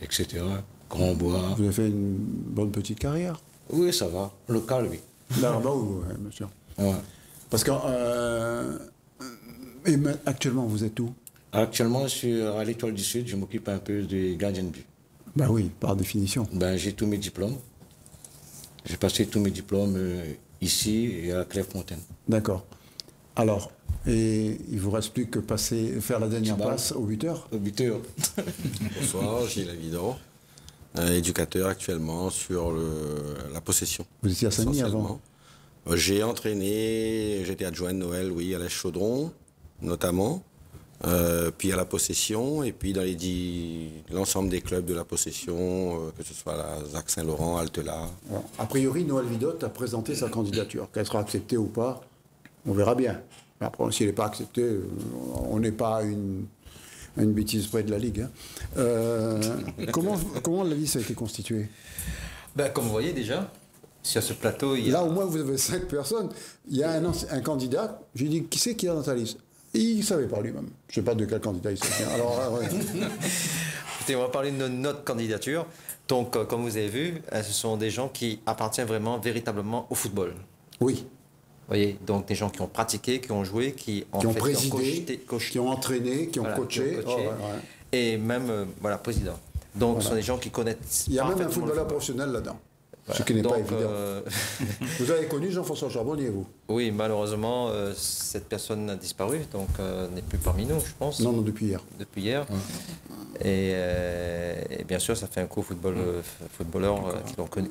I: etc. Grand Bois.
A: Vous avez fait une bonne petite carrière?
I: Oui, ça va. Local, oui.
A: Oui, bien sûr. Ouais. Parce que actuellement, vous êtes où?
I: Actuellement, je suis à l'Étoile du Sud. Je m'occupe un peu des gardiens de but.
A: Oui, par définition.
I: J'ai tous mes diplômes. J'ai passé tous mes diplômes ici et à Clairefontaine.
A: D'accord. Alors, et il ne vous reste plus que faire la dernière passe au buteur?
I: Au buteur.
K: Bonsoir, Gilles Avidon, éducateur actuellement sur la possession.
A: Vous étiez à Saint-Denis avant?
K: J'ai entraîné, j'étais adjoint de Noël, oui, à l'Esch-Chaudron, notamment, puis à la possession, et puis dans l'ensemble des clubs de la possession, que ce soit la Zac Saint-Laurent, Altela.
A: A priori, Noël Vidot a présenté sa candidature. Qu'elle sera acceptée ou pas, on verra bien. Après, s'il n'est pas accepté, on n'est pas une bêtise près de la Ligue. Comment la liste a été constituée?
X: Comme vous voyez déjà, sur ce plateau, il y a...
A: Là, au moins, vous avez 5 personnes. Il y a un candidat. J'ai dit, qui c'est qui est dans ta liste? Il ne savait pas lui-même. Je ne sais pas de quel candidat il s'agit. Alors,
X: Écoutez, on va parler de notre candidature. Donc, comme vous avez vu, ce sont des gens qui appartiennent véritablement au football.
A: Oui.
X: Vous voyez, donc des gens qui ont pratiqué, qui ont joué, qui ont
A: présidé, qui ont entraîné, qui ont coaché.
X: Et même, président. Donc, ce sont des gens qui connaissent.
A: Il y a même un footballeur professionnel là-dedans. Ce qui n'est pas évident. Vous avez connu Jean-François Charbonnier, vous?
X: Oui, malheureusement, cette personne a disparu, donc n'est plus parmi nous, je pense.
A: Non, depuis hier.
X: Depuis hier. Et bien sûr, ça fait un coup aux footballeurs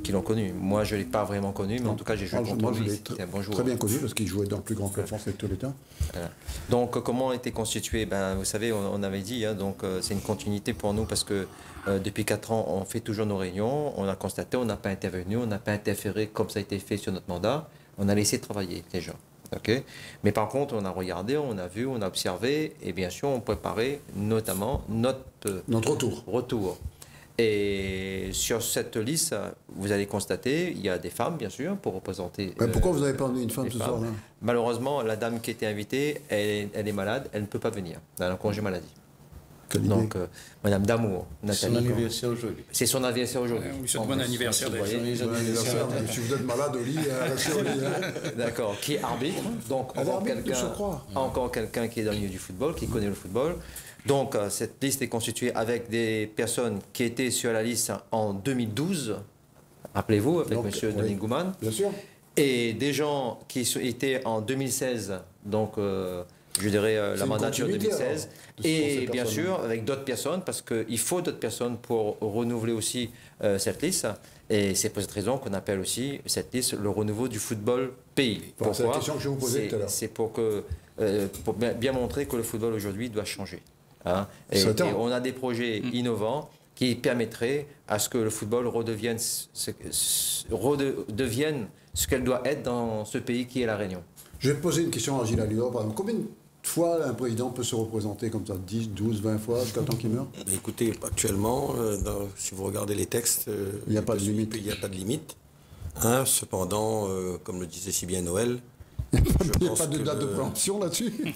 X: qui l'ont connu. Moi, je ne l'ai pas vraiment connu, mais en tout cas, j'ai joué contre lui. C'était un bon joueur.
A: Très bien connu, parce qu'il jouait dans le plus grand club français de tous les temps.
X: Voilà. Donc, comment a été constitué? Vous savez, on avait dit, donc c'est une continuité pour nous, parce que depuis 4 ans, on fait toujours nos réunions. On a constaté, on n'a pas intervenu, on n'a pas interféré comme ça a été fait sur notre mandat. On a laissé travailler les gens. Okay. Mais par contre, on a regardé, on a vu, on a observé, et bien sûr, on préparait notamment notre retour. Et sur cette liste, vous allez constater, il y a des femmes, bien sûr, pour représenter.
A: Pourquoi vous n'avez pas emmené une femme ce soir-là?
X: Malheureusement, la dame qui était invitée, elle est malade, elle ne peut pas venir. Elle a un congé maladie. Donc, Madame Damour, Nathalie.
I: C'est son anniversaire aujourd'hui.
X: C'est son anniversaire aujourd'hui.
B: On lui souhaite bon anniversaire.
A: Si vous êtes malade au lit, restez au lit.
X: D'accord, qui est arbitre. Donc, encore quelqu'un qui est dans le milieu du football, qui connaît le football. Donc, cette liste est constituée avec des personnes qui étaient sur la liste en 2012, rappelez-vous, avec M. Denis Gouman.
A: Bien sûr.
X: Et des gens qui étaient en 2016, donc je dirais la mandature 2016. Et bien sûr, avec d'autres personnes, parce qu'il faut d'autres personnes pour renouveler aussi cette liste. Et c'est pour cette raison qu'on appelle aussi cette liste le renouveau du football pays.
A: C'est la question que je vous posais tout à l'heure.
X: C'est pour bien montrer que le football aujourd'hui doit changer. Hein. Et on a des projets innovants qui permettraient à ce que le football redevienne ce qu'elle doit être dans ce pays qui est la Réunion.
A: Je vais te poser une question à Gilles Alliot. Combien de fois un président peut se représenter comme ça, 10, 12, 20 fois jusqu'à temps qu'il meurt?
K: Écoutez, actuellement, si vous regardez les textes,
A: il n'y a pas de limite.
K: Il n'y a pas de limite. Hein, cependant, comme le disait si bien Noël,
A: il n'y a pas de date de préemption là-dessus.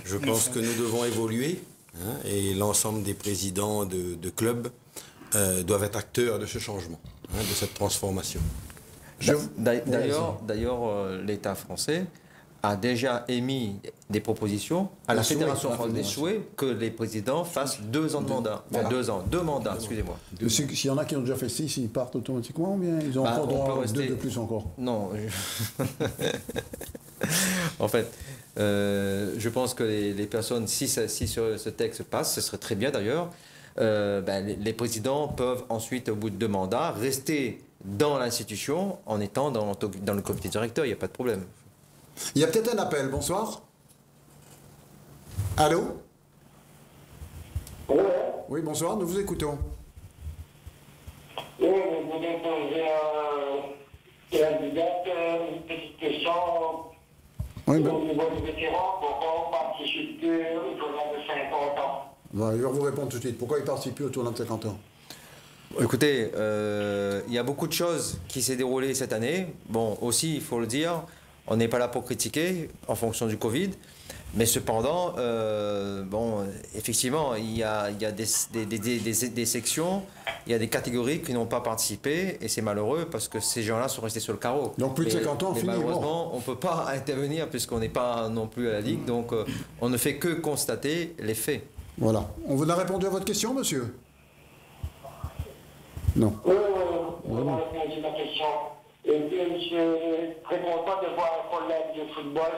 K: Je pense que nous devons évoluer, hein, et l'ensemble des présidents de clubs doivent être acteurs de ce changement, hein, de cette transformation.
X: D'ailleurs, l'État français a déjà émis des propositions à la Fédération française des souhaits que les présidents fassent 2 ans de mandat. Enfin, 2 mandats, excusez-moi.
A: S'il y en a qui ont déjà fait 6, ils partent automatiquement ou bien ils ont encore droit à 2 de plus encore?
X: Non. En fait, je pense que les personnes, si ce texte passe, ce serait très bien d'ailleurs, les présidents peuvent ensuite, au bout de 2 mandats, rester dans l'institution en étant dans le comité directeur, il n'y a pas de problème.
A: Il y a peut-être un appel, bonsoir. Allô? Oui, bonsoir, nous vous écoutons.
M: Oui, je voulais poser une petite question. Au niveau des vétérans, pourquoi on participe plus au tournoi de 50 ans?
A: Je vais vous répondre tout de suite. Pourquoi il ne participe plus au tournoi de 50 ans?
X: Écoutez, il y a beaucoup de choses qui s'est déroulées cette année. Bon, aussi, il faut le dire, on n'est pas là pour critiquer en fonction du Covid. Mais cependant, effectivement, il y a des sections, il y a des catégories qui n'ont pas participé et c'est malheureux parce que ces gens-là sont restés sur le carreau.
A: Donc plus de 50 ans, fini.
X: Malheureusement, on ne peut pas intervenir puisqu'on n'est pas non plus à la Ligue. Donc on ne fait que constater les faits.
A: Voilà. On vous a répondu à votre question, monsieur? Non.
M: On a répondu à ma question. Et puis, je suis très content de voir un collègue de football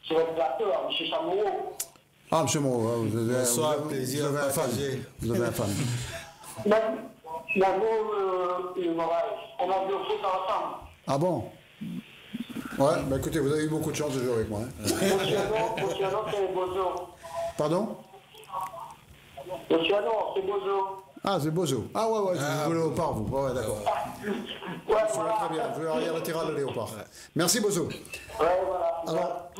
M: sur le plateau, M. Samouraud.
A: Ah, M. Moreau, vous avez un fan. Vous avez un fan.
M: On a vu au foot ensemble.
A: Ah bon? Ouais, bah écoutez, vous avez eu beaucoup de chance de jouer avec moi. Hein.
M: Monsieur Anon, c'est Bozo.
A: Pardon?
M: Monsieur Anon, c'est Bozo.
A: Ah, c'est Bozo. Ah ouais, vous voulez léopard, vous. Ouais, d'accord. Très bien, je vais arrière latéral le léopard. Merci, Bozo.
M: Ouais, voilà.
A: Alors,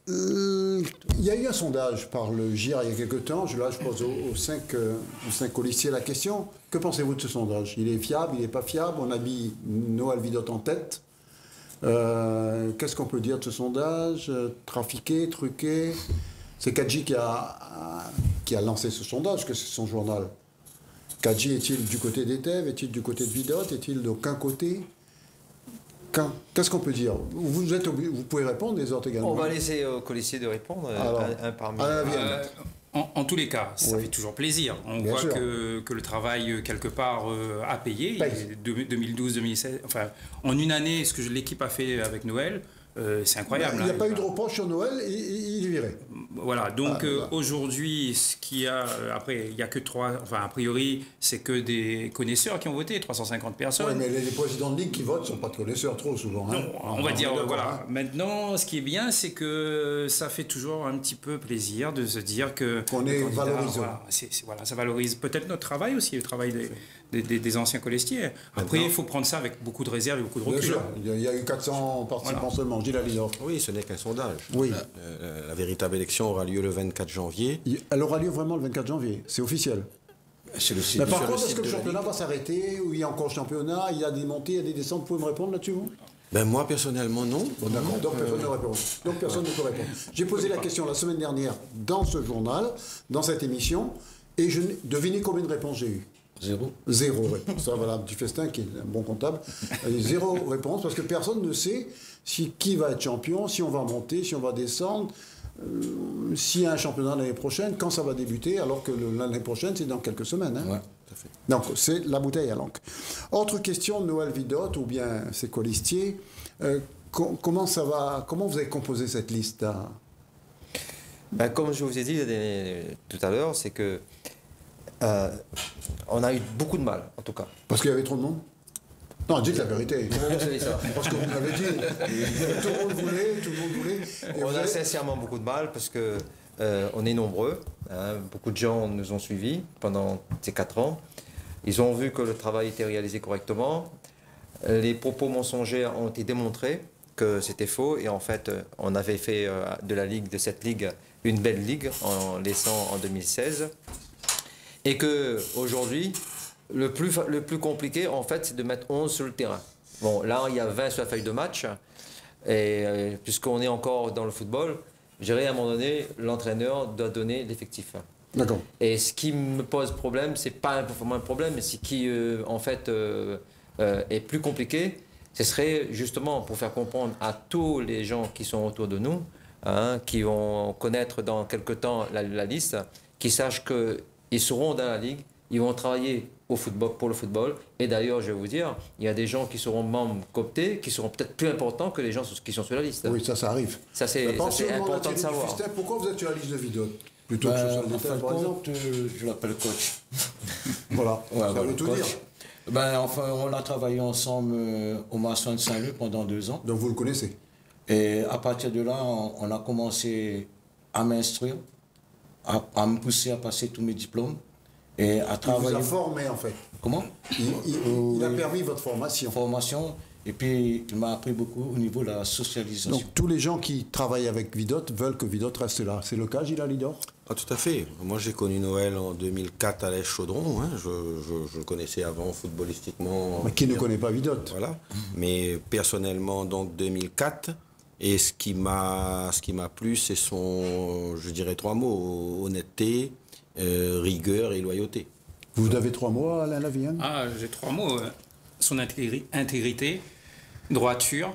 A: il y a eu un sondage par le GIR il y a quelques temps. Là, je pose aux 5 colistiers la question. Que pensez-vous de ce sondage? Il est fiable, il n'est pas fiable? On a mis Noël Vidot en tête. Qu'est-ce qu'on peut dire de ce sondage? Trafiqué, truqué? C'est Kadji qui a lancé ce sondage, que c'est son journal. Kadji est-il du côté d'Eteve? Est-il du côté de Vidot? Est-il d'aucun côté? Qu'est-ce qu'on peut dire? Vous pouvez répondre, les autres également.
X: On va laisser aux colistiers de répondre, un parmi
B: en tous les cas, ça fait toujours plaisir. On voit que le travail, quelque part, a payé. 2012, 2016, enfin, en une année, ce que l'équipe a fait avec Noël, c'est incroyable.
A: Il n'y a pas eu de reproche sur Noël, il est viré.
B: Voilà, donc aujourd'hui, ce qu'il y a, après, il n'y a que 3, enfin a priori, c'est que des connaisseurs qui ont voté, 350 personnes.
A: Oui, mais les présidents de ligue qui votent ne sont pas de connaisseurs trop souvent. Hein.
B: Non, on va dire, voilà. Maintenant, ce qui est bien, c'est que ça fait toujours un petit peu plaisir de se dire qu'on
A: est valorisé.
B: Voilà, ça valorise peut-être notre travail aussi, le travail des anciens colistiers. Après, il faut prendre ça avec beaucoup de réserve et beaucoup de recul.
A: Bien sûr, il y a eu 400 participants seulement, Gilles Alidor.
K: Oui, ce n'est qu'un sondage.
A: Oui.
K: La véritable élection aura lieu le 24 janvier.
A: Elle aura lieu vraiment le 24 janvier, c'est officiel.
K: C'est le site.
A: Mais par contre, est-ce que le championnat va s'arrêter, ou il y a encore championnat, il y a des montées, il y a des descentes, vous pouvez me répondre là-dessus, vous?
K: Ben moi, personnellement, non.
A: Bon, d'accord, donc personne ne répond. Donc personne ne peut répondre. J'ai posé la question la semaine dernière dans ce journal, dans cette émission, et devinez combien de réponses j'ai eu? Zéro réponse. Ça, voilà, du festin qui est un bon comptable. Zéro réponse, parce que personne ne sait qui va être champion, si on va monter, si on va descendre, s'il y a un championnat l'année prochaine, quand ça va débuter, alors que l'année prochaine, c'est dans quelques semaines. Hein.
K: Ouais, tout à fait.
A: Donc, c'est la bouteille à l'encre. Autre question, Noël Vidot, ou bien ses colistiers, comment ça va, comment vous avez composé cette liste
X: Comme je vous ai dit tout à l'heure, c'est que on a eu beaucoup de mal, en tout cas.
A: Parce qu'il y avait trop de monde? Non, dites la vérité.
X: Comment vous savez ça?
A: Parce que vous m'avez dit, tout le monde voulait.
X: Et on a sincèrement beaucoup de mal parce que on est nombreux. Hein, beaucoup de gens nous ont suivis pendant ces 4 ans. Ils ont vu que le travail était réalisé correctement. Les propos mensongers ont été démontrés que c'était faux. Et en fait, on avait fait de cette ligue une belle ligue en laissant en 2016. Et qu'aujourd'hui, le plus compliqué, en fait, c'est de mettre 11 sur le terrain. Bon, là, il y a 20 sur la feuille de match. Et puisqu'on est encore dans le football, je dirais à un moment donné, l'entraîneur doit donner l'effectif.
A: D'accord.
X: Et ce qui me pose problème, c'est pas forcément un problème, mais ce qui, en fait, est plus compliqué, ce serait justement pour faire comprendre à tous les gens qui sont autour de nous, hein, qui vont connaître dans quelque temps la liste, qu'ils sachent qu'ils seront dans la ligue, ils vont travailler au football, pour le football. Et d'ailleurs, je vais vous dire, il y a des gens qui seront membres cooptés, qui seront peut-être plus importants que les gens qui sont sur la liste.
A: Oui, ça arrive.
X: Ça, c'est important de savoir.
A: Fistin, pourquoi vous êtes sur la liste de Vidot plutôt que sur le détail, par exemple?
I: Je l'appelle coach.
A: Voilà, ça veut tout dire.
I: Enfin, on a travaillé ensemble au Maçon de Saint-Leu pendant 2 ans.
A: Donc vous le connaissez?
I: Et à partir de là, on a commencé à m'instruire, à me pousser à passer tous mes diplômes. Et à travailler.
A: Il vous a formé en fait.
I: Comment?
A: Il a permis votre formation.
I: Et puis il m'a appris beaucoup au niveau de la socialisation.
A: Donc tous les gens qui travaillent avec Vidot veulent que Vidot reste là. C'est le cas, Gilles Alidor?
K: Ah, tout à fait. Moi j'ai connu Noël en 2004 à l'Est Chaudron. Hein. Je le connaissais avant footballistiquement.
A: Mais qui ne connaît pas Vidot?
K: Voilà. Mais personnellement, donc 2004. Et ce qui m'a plu, c'est son, je dirais 3 mots, honnêteté, rigueur et loyauté.
A: Vous avez 3 mots, Alain Lavienne?
B: Ah, j'ai 3 mots. Son intégrité, droiture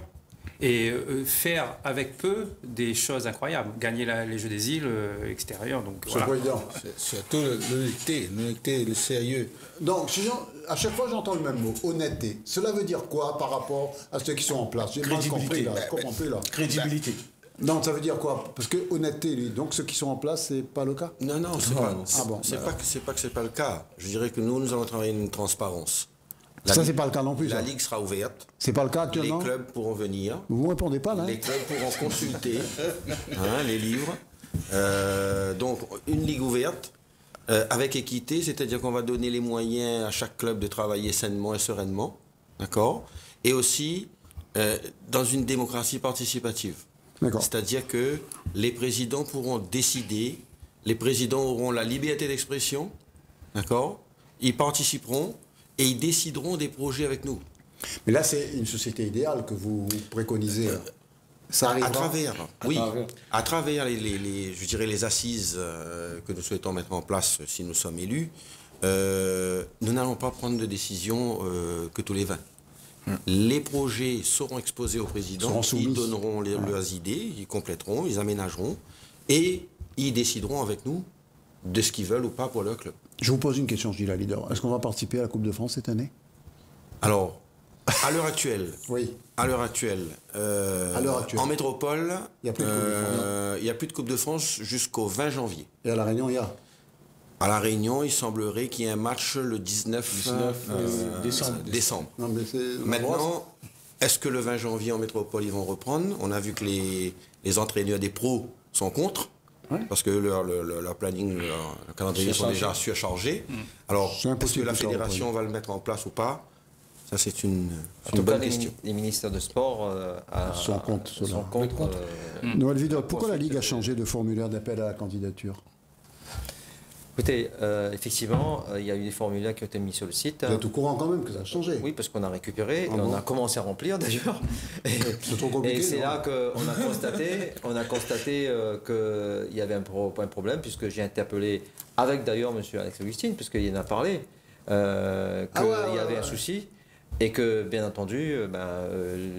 B: et faire avec peu des choses incroyables. Gagner les Jeux des îles extérieures.
A: C'est pas évident.
H: Surtout l'honnêteté, le sérieux.
A: Donc, à chaque fois, j'entends le même mot, honnêteté. Cela veut dire quoi par rapport à ceux qui sont en place? J'ai mal compris, là. Je comprends plus, là.
I: Crédibilité.
A: Non, ça veut dire quoi? Parce que honnêteté, lui, donc ceux qui sont en place, c'est pas le cas?
K: Non, c'est pas. C'est pas que c'est pas le cas. Je dirais que nous allons travailler une transparence.
A: Ça, c'est pas le cas non plus.
K: La ligue sera ouverte.
A: C'est pas le cas actuellement?
K: Les clubs pourront venir.
A: Vous ne répondez pas, là?
K: Les clubs pourront consulter les livres. Donc, une ligue ouverte avec équité, c'est-à-dire qu'on va donner les moyens à chaque club de travailler sainement et sereinement. D'accord? Et aussi dans une démocratie participative. C'est-à-dire que les présidents pourront décider, les présidents auront la liberté d'expression, d'accord? Ils participeront et ils décideront des projets avec nous.
A: Mais là, c'est une société idéale que vous préconisez. Ça arrivera.
K: À travers je dirais les assises que nous souhaitons mettre en place si nous sommes élus, nous n'allons pas prendre de décision que tous les 20. Les projets seront exposés au président, ils donneront leurs idées, ils compléteront, ils aménageront et ils décideront avec nous de ce qu'ils veulent ou pas pour leur club.
A: Je vous pose une question, Gilles Alidor. Est-ce qu'on va participer à la Coupe de France cette année?
K: Alors, À l'heure actuelle.
A: Oui.
K: À l'heure actuelle. En métropole, il n'y a plus de Coupe de France jusqu'au 20 janvier.
A: Et à La Réunion, il y a?
K: À La Réunion, il semblerait qu'il y ait un match le 19 décembre.
A: Non, mais
K: maintenant, est-ce que le 20 janvier en métropole, ils vont reprendre? On a vu que les entraîneurs des pros sont contre. Ouais. Parce que leur planning, leur calendrier sont déjà surchargés. Alors, est-ce que la fédération va le mettre en place ou pas? Ça, c'est une bonne question.
X: Les ministères de sport
A: sont contre. Noël Vidot, pourquoi la Ligue a changé de formulaire d'appel à la candidature?
X: Écoutez, effectivement, il y a eu des formulaires qui ont été mis sur le site.
A: Vous êtes au courant quand même que ça a changé?
X: Oui, parce qu'on a récupéré et on a commencé à remplir d'ailleurs.
A: C'est trop compliqué.
X: Et c'est là qu'on a constaté qu'il y avait un problème, puisque j'ai interpellé avec d'ailleurs M. Alex Augustine, puisqu'il en a parlé, qu'il y avait un souci et que, bien entendu,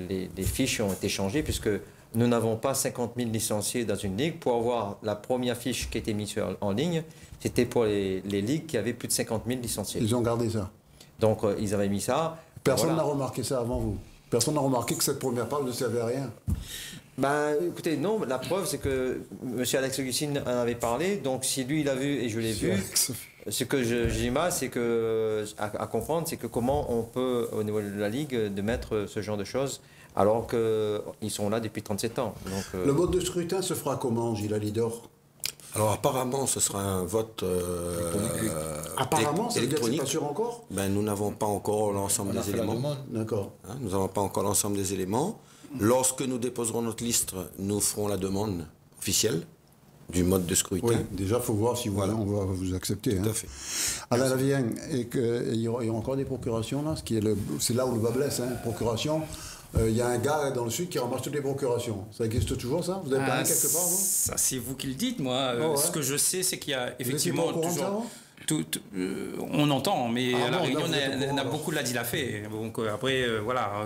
X: les fiches ont été changées, puisque nous n'avons pas 50 000 licenciés dans une ligue. Pour avoir la première fiche qui a été mise en ligne, c'était pour les ligues qui avaient plus de 50 000 licenciés.
A: Ils ont gardé ça.
X: Donc, ils avaient mis ça.
A: Personne n'a remarqué ça avant vous? Personne n'a remarqué que cette première page ne servait à rien?
X: Écoutez, non, la preuve, c'est que M. Alex Augustine en avait parlé. Donc, si lui, il a vu et je l'ai vu, ce que j'ai mal, c'est que, à comprendre, c'est que comment on peut, au niveau de la Ligue, de mettre ce genre de choses, alors qu'ils sont là depuis 37 ans. Donc,
A: le mode de scrutin se fera comment, Gilles Alidor?
K: Alors apparemment, ce sera un vote
A: apparemment,
K: électronique.
A: C'est pas sûr encore?
K: Nous n'avons pas encore l'ensemble des éléments.
A: D'accord.
K: Nous n'avons pas encore l'ensemble des éléments. Lorsque nous déposerons notre liste, nous ferons la demande officielle du mode de scrutin.
A: Oui, déjà, il faut voir si on va vous accepter.
K: Tout à fait.
A: Alain Lavigne, il y aura encore des procurations là? C'est là où le bas blesse, procuration. Il y a un gars dans le sud qui ramasse toutes les procurations. Ça existe toujours, ça? Vous avez pas quelque part, vous?
B: Ça, c'est vous qui le dites. Moi, ce que je sais, c'est qu'il y a effectivement toujours... on entend, mais à La Réunion, on a beaucoup l'a dit, l'a fait. Donc après,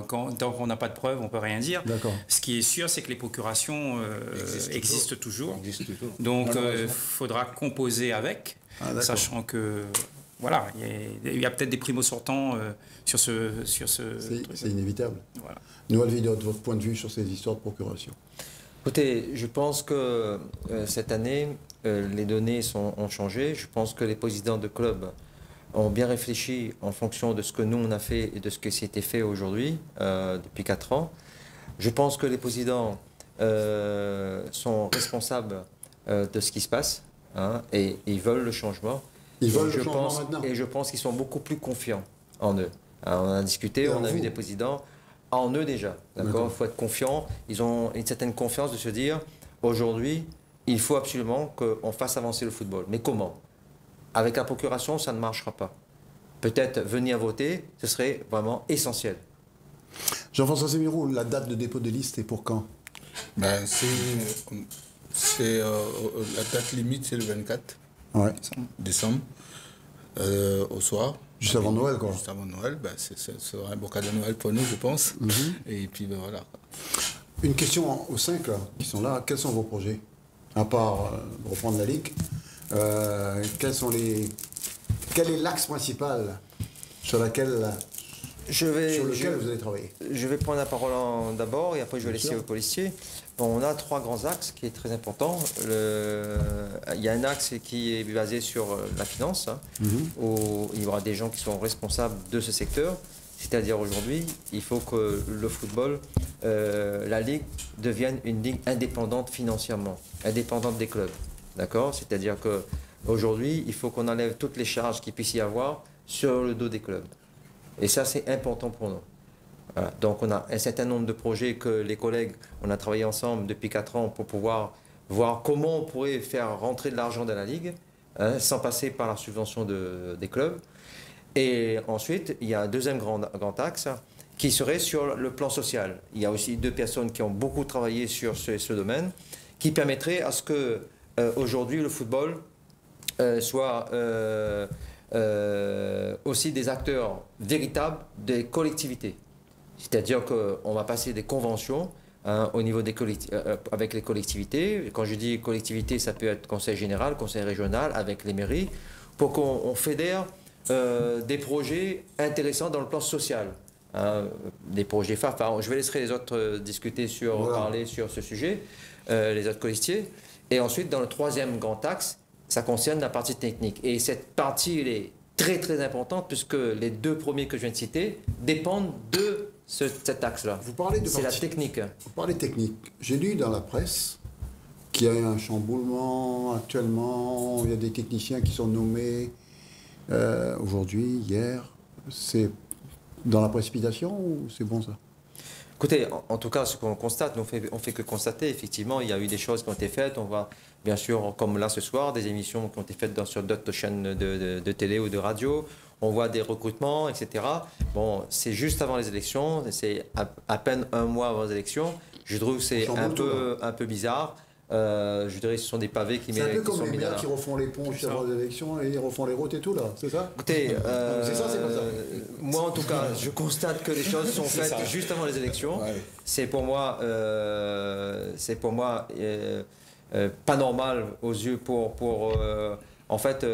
B: tant qu'on n'a pas de preuves, on ne peut rien dire. Ce qui est sûr, c'est que les procurations existent toujours. Donc il faudra composer avec, sachant que voilà, il y a peut-être des primo-sortants sur ce
A: c'est inévitable. Voilà. Noël Vidot, votre point de vue sur ces histoires de procuration?
X: Écoutez, je pense que cette année, les données ont changé. Je pense que les présidents de clubs ont bien réfléchi en fonction de ce que nous on a fait et de ce qui s'était fait aujourd'hui, depuis 4 ans. Je pense que les présidents sont responsables de ce qui se passe, et ils veulent le changement.
A: Ils veulent le changement maintenant.
X: Et je pense qu'ils sont beaucoup plus confiants en eux. Alors, on a discuté, on a vu des présidents en eux déjà. D'accord. Il faut être confiant. Ils ont une certaine confiance de se dire, aujourd'hui, il faut absolument qu'on fasse avancer le football. Mais comment? Avec la procuration, ça ne marchera pas. Peut-être venir voter, ce serait vraiment essentiel.
A: Jean-François Sémirou, la date de dépôt des listes est pour quand?
H: La date limite, c'est le 24 décembre, au soir.
A: Juste avant Noël, quoi.
H: Juste avant Noël, ce sera un beau cadeau de Noël pour nous, je pense. Et puis, voilà.
A: Une question aux 5 là, qui sont là. Quels sont vos projets? À part reprendre la Ligue, quel est l'axe principal sur lequel vous allez travailler?
X: Je vais prendre la parole d'abord et après je vais laisser au policier. Bon, on a 3 grands axes qui est très important. Il y a un axe qui est basé sur la finance, où il y aura des gens qui sont responsables de ce secteur. C'est-à-dire aujourd'hui, il faut que le football, la Ligue, devienne une Ligue indépendante financièrement, indépendante des clubs. D'accord? C'est-à-dire qu'aujourd'hui, il faut qu'on enlève toutes les charges qu'il puisse y avoir sur le dos des clubs. Et ça, c'est important pour nous. Voilà. Donc on a un certain nombre de projets que les collègues, on a travaillé ensemble depuis 4 ans pour pouvoir voir comment on pourrait faire rentrer de l'argent dans la Ligue, sans passer par la subvention des clubs. Et ensuite, il y a un deuxième grand axe qui serait sur le plan social. Il y a aussi 2 personnes qui ont beaucoup travaillé sur ce domaine, qui permettrait à ce que aujourd'hui le football soit aussi des acteurs véritables des collectivités. C'est-à-dire qu'on va passer des conventions au niveau des avec les collectivités. Quand je dis collectivité, ça peut être conseil général, conseil régional, avec les mairies, pour qu'on fédère des projets intéressants dans le plan social. des projets phares. Enfin, je vais laisser les autres discuter parler sur ce sujet, les autres colistiers. Et ensuite, dans le troisième grand axe, ça concerne la partie technique. Et cette partie, elle est très très importante puisque les deux premiers que je viens de citer dépendent de cet axe-là. C'est la technique.
A: Vous parlez technique. J'ai lu dans la presse qu'il y a un chamboulement actuellement, il y a des techniciens qui sont nommés aujourd'hui, hier. C'est dans la précipitation ou c'est bon ça?
X: Écoutez, en tout cas, ce qu'on constate, on fait que constater, effectivement, il y a eu des choses qui ont été faites. On voit, bien sûr, comme là ce soir, des émissions qui ont été faites sur d'autres chaînes de télé ou de radio. On voit des recrutements, etc. Bon, c'est juste avant les élections, c'est à peine un mois avant les élections. Je trouve que c'est un peu bizarre. Je dirais que ce sont des pavés qui
A: C'est un peu comme les maires qui refont les ponts juste avant les élections et ils refont les routes et tout, là, c'est ça?
X: Écoutez, c'est ça. Moi en tout cas, je constate que les choses sont faites juste avant les élections. Ouais. C'est pour moi pas normal aux yeux en fait,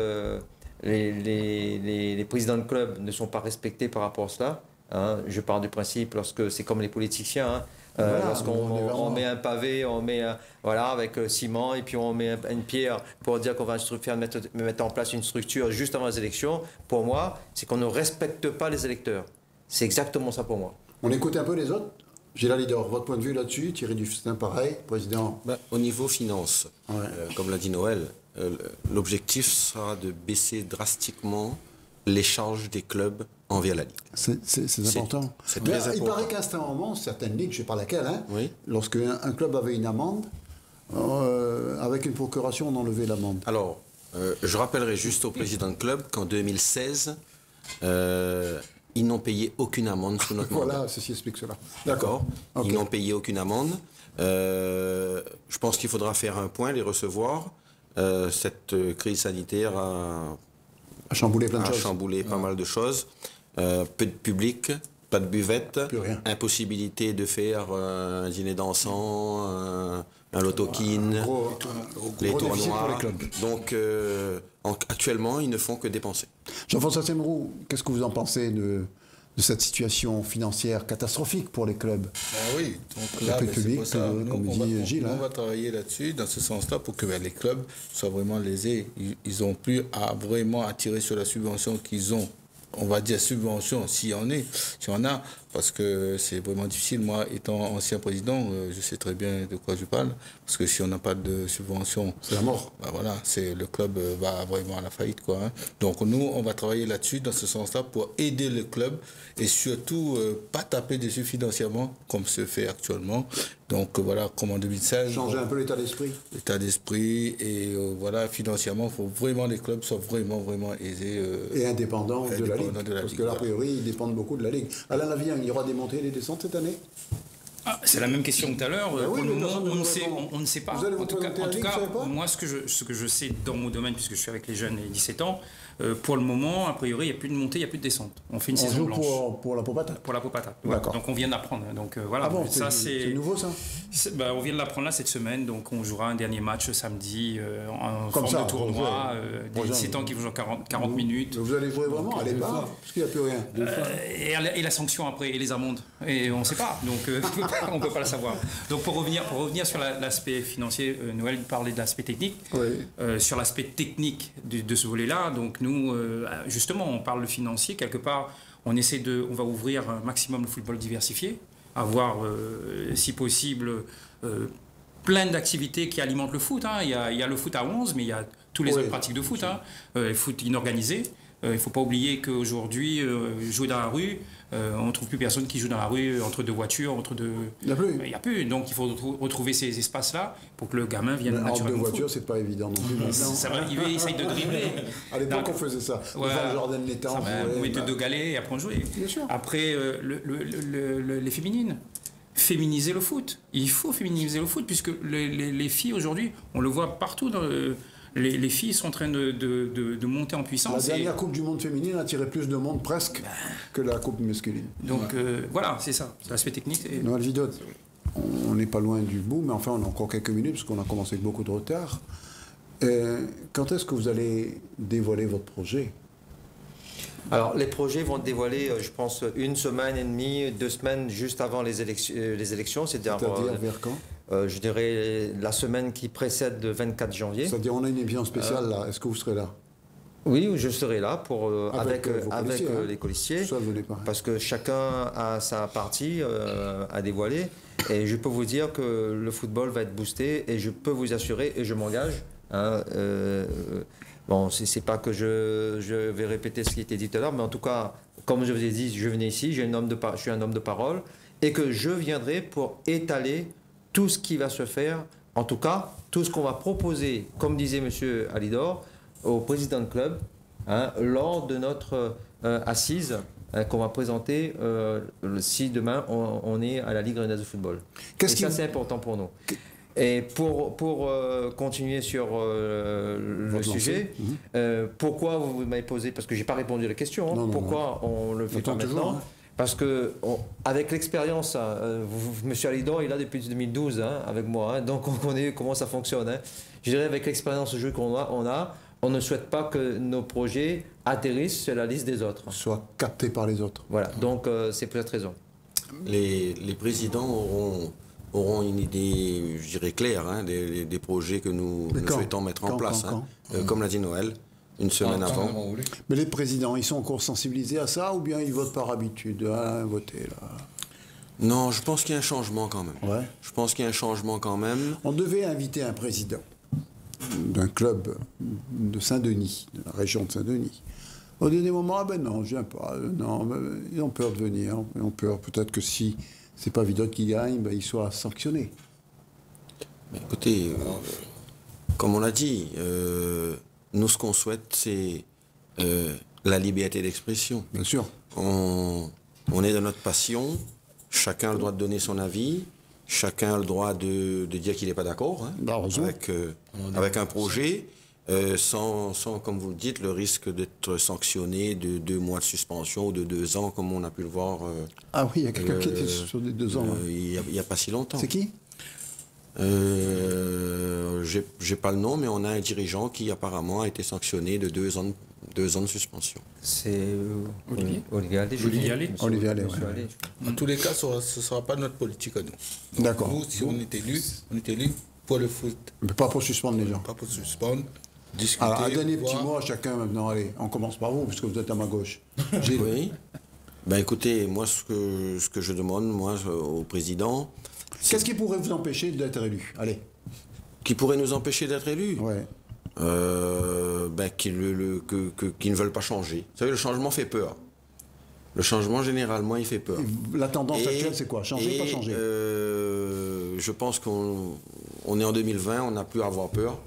X: les présidents de club ne sont pas respectés par rapport à cela. Hein. Je pars du principe, lorsque c'est comme les politiciens, hein, lorsqu'on met un pavé, on met avec ciment et puis on met une pierre pour dire qu'on va mettre en place une structure juste avant les élections, pour moi, c'est qu'on ne respecte pas les électeurs. C'est exactement ça pour moi.
A: On écoute un peu les autres. Gilles Leader, votre point de vue là-dessus, Thierry Dufesne, pareil, président.
K: Au niveau finance, comme l'a dit Noël, l'objectif sera de baisser drastiquement les charges des clubs envers la Ligue.
A: C'est important.
K: C'est très important.
A: Il paraît qu'à un moment, certaines ligues, je ne sais pas laquelle, lorsque un club avait une amende, avec une procuration, on enlevait l'amende.
K: Alors, je rappellerai juste au président de club qu'en 2016, ils n'ont payé aucune amende sous notre mandat.
A: Voilà, ceci explique cela.
K: D'accord. Okay. Ils n'ont payé aucune amende. Je pense qu'il faudra faire un point, les recevoir. Cette crise sanitaire a
A: chamboulé plein de choses.
K: Chamboulé pas mal de choses. Peu de public, pas de buvette, impossibilité de faire un dîner dansant, un loto-kin, les tournois. Donc actuellement, ils ne font que dépenser.
A: Jean-François Semroux, qu'est-ce que vous en pensez de cette situation financière catastrophique pour les clubs?
H: Oui, donc là,
A: public, comme dit Gilles.
H: On va travailler là-dessus, dans ce sens-là, pour que les clubs soient vraiment lésés. Ils n'ont plus à vraiment attirer sur la subvention qu'ils ont. On va dire subvention, s'il y en a, parce que c'est vraiment difficile. Moi, étant ancien président, je sais très bien de quoi je parle, parce que si on n'a pas de subvention,
A: c'est la mort.
H: Voilà, le club va vraiment à la faillite, quoi. Hein. Donc nous, on va travailler là-dessus, dans ce sens-là, pour aider le club et surtout pas taper dessus financièrement, comme se fait actuellement. Donc voilà, comme en 2016.
A: Changer un peu l'état d'esprit.
H: L'état d'esprit et voilà, financièrement, il faut vraiment les clubs soient vraiment aisés.
A: Et indépendants de la Ligue. Parce que là, a priori, ils dépendent beaucoup de la Ligue. Alain Lavien, il y aura des montées et des descentes cette année?
B: C'est la même question que tout à l'heure. Pour le moment, on ne sait pas.
A: En tout cas,
B: moi, ce que je sais dans mon domaine, puisque je suis avec les jeunes et 17 ans, pour le moment, a priori, il n'y a plus de montée, il n'y a plus de descente. On fait une saison blanche.
A: Pour la Popata?
B: Pour la Popata. Voilà. Donc on vient d'apprendre. Donc voilà.
A: Ah bon, c'est nouveau ça?
B: On vient de l'apprendre là cette semaine. Donc on jouera un dernier match samedi en forme de tournoi. Des 17 ans qui vont jouer 40 minutes.
A: Vous allez jouer vraiment? Allez pas, parce qu'il n'y a plus rien.
B: Et la sanction après, et les amendes. Et on ne sait pas. Donc on ne peut pas le savoir. Donc pour revenir sur l'aspect financier, Noël parlait de l'aspect technique. Sur l'aspect technique de ce volet-là, donc nous, justement, on parle de financier. Quelque part, on va ouvrir un maximum le football diversifié, avoir, si possible, plein d'activités qui alimentent le foot. Hein. Il y a le foot à 11, mais il y a tous les autres pratiques de foot. Hein. Le foot inorganisé. Il ne faut pas oublier qu'aujourd'hui, jouer dans la rue, on ne trouve plus personne qui joue dans la rue entre deux voitures,
A: Il n'y a plus.
B: Il n'y a plus. Donc il faut retrouver ces espaces-là pour que le gamin vienne naturellement.
A: Entre deux voitures, c'est pas évident non plus.
B: Il essaye de dribbler.
A: À l'époque, on faisait ça. Jordan l'étang.
B: On mettait deux galets et après on jouait. Après, les féminines. Féminiser le foot. Il faut féminiser le foot puisque les filles aujourd'hui, on le voit partout dans les filles sont en train de monter en puissance.
A: La dernière Coupe du Monde féminine a attiré plus de monde presque que la Coupe masculine.
B: Donc voilà, c'est ça, c'est l'aspect technique.
A: Noël Vidot, on n'est pas loin du bout, mais enfin on a encore quelques minutes parce qu'on a commencé avec beaucoup de retard. Quand est-ce que vous allez dévoiler votre projet?
X: Alors, les projets vont dévoiler, je pense, 1 semaine et demie, 2 semaines juste avant les élections. C'est-à-dire
A: vers quand
X: je dirais la semaine qui précède le 24 janvier.
A: C'est-à-dire on a une émission spéciale là. Est-ce que vous serez là?
X: Oui, je serai là pour, avec les colistiers.
A: Ça, venez pas.
X: Parce que chacun a sa partie à dévoiler. Et je peux vous dire que le football va être boosté. Et je peux vous assurer, et je m'engage. Bon, c'est pas que je vais répéter ce qui était dit tout à l'heure, mais en tout cas, comme je vous ai dit, je venais ici, je suis un homme de parole, et que je viendrai pour étaler tout ce qui va se faire, en tout cas, tout ce qu'on va proposer, comme disait M. Alidor, au président de club, lors de notre assise qu'on va présenter si demain on est à la Ligue Rennaise de football. Et ça, c'est important pour nous. Et pour continuer sur le sujet, pourquoi vous m'avez posé, parce que je n'ai pas répondu à la question, pourquoi on le fait pas maintenant, parce que avec l'expérience, M. Alidor est là depuis 2012 avec moi, donc on connaît comment ça fonctionne. Je dirais avec l'expérience de jeu on ne souhaite pas que nos projets atterrissent sur la liste des autres.
A: Soient captés par les autres.
X: Voilà, donc c'est pour cette raison.
K: Les présidents auront une idée, je dirais, claire des projets que nous souhaitons mettre en place. Comme l'a dit Noël, une semaine avant.
A: Mais les présidents, ils sont encore sensibilisés à ça ou bien ils votent par habitude voter là?
K: Non, je pense qu'il y a un changement quand même.
A: Ouais.
K: Je pense qu'il y a un changement quand même.
A: On devait inviter un président d'un club de Saint-Denis, de la région de Saint-Denis. Au dernier moment, non, je viens pas. Non, ils ont peur de venir. Ils ont peur peut-être que si c'est pas Vidot qui gagne, il soit sanctionné.
K: Mais écoutez, comme on l'a dit, nous ce qu'on souhaite, c'est la liberté d'expression.
A: Bien sûr.
K: On est dans notre passion. Chacun a le droit de donner son avis. Chacun a le droit de dire qu'il n'est pas d'accord avec un projet, sans, comme vous le dites, le risque d'être sanctionné de 2 mois de suspension ou de 2 ans, comme on a pu le voir.
A: Ah oui, il y a quelqu'un qui était sur des 2 ans.
K: Il n'y a pas si longtemps.
A: C'est qui?
K: J'ai pas le nom, mais on a un dirigeant qui apparemment a été sanctionné de 2 ans de suspension.
X: C'est Olivier Allais.
H: En tous les cas, ce ne sera pas notre politique à nous.
A: D'accord.
H: Nous, si on est élu pour le foot.
A: Mais pas pour suspendre les gens.
H: Pas pour suspendre. Discuter.
A: Alors, un dernier petit mot à chacun maintenant. Allez, on commence par vous, puisque vous êtes à ma gauche.
K: Oui. Écoutez, moi, ce que je demande, au président...
A: Qu'est-ce qui pourrait vous empêcher d'être élu? Allez.
K: Qui pourrait nous empêcher d'être élus?
A: Ouais.
K: Qu'ils ne veulent pas changer. Vous savez, le changement fait peur. Le changement, généralement, il fait peur.
A: La tendance actuelle, c'est quoi? Changer, pas changer?
K: Je pense qu'on est en 2020, on n'a plus à avoir peur.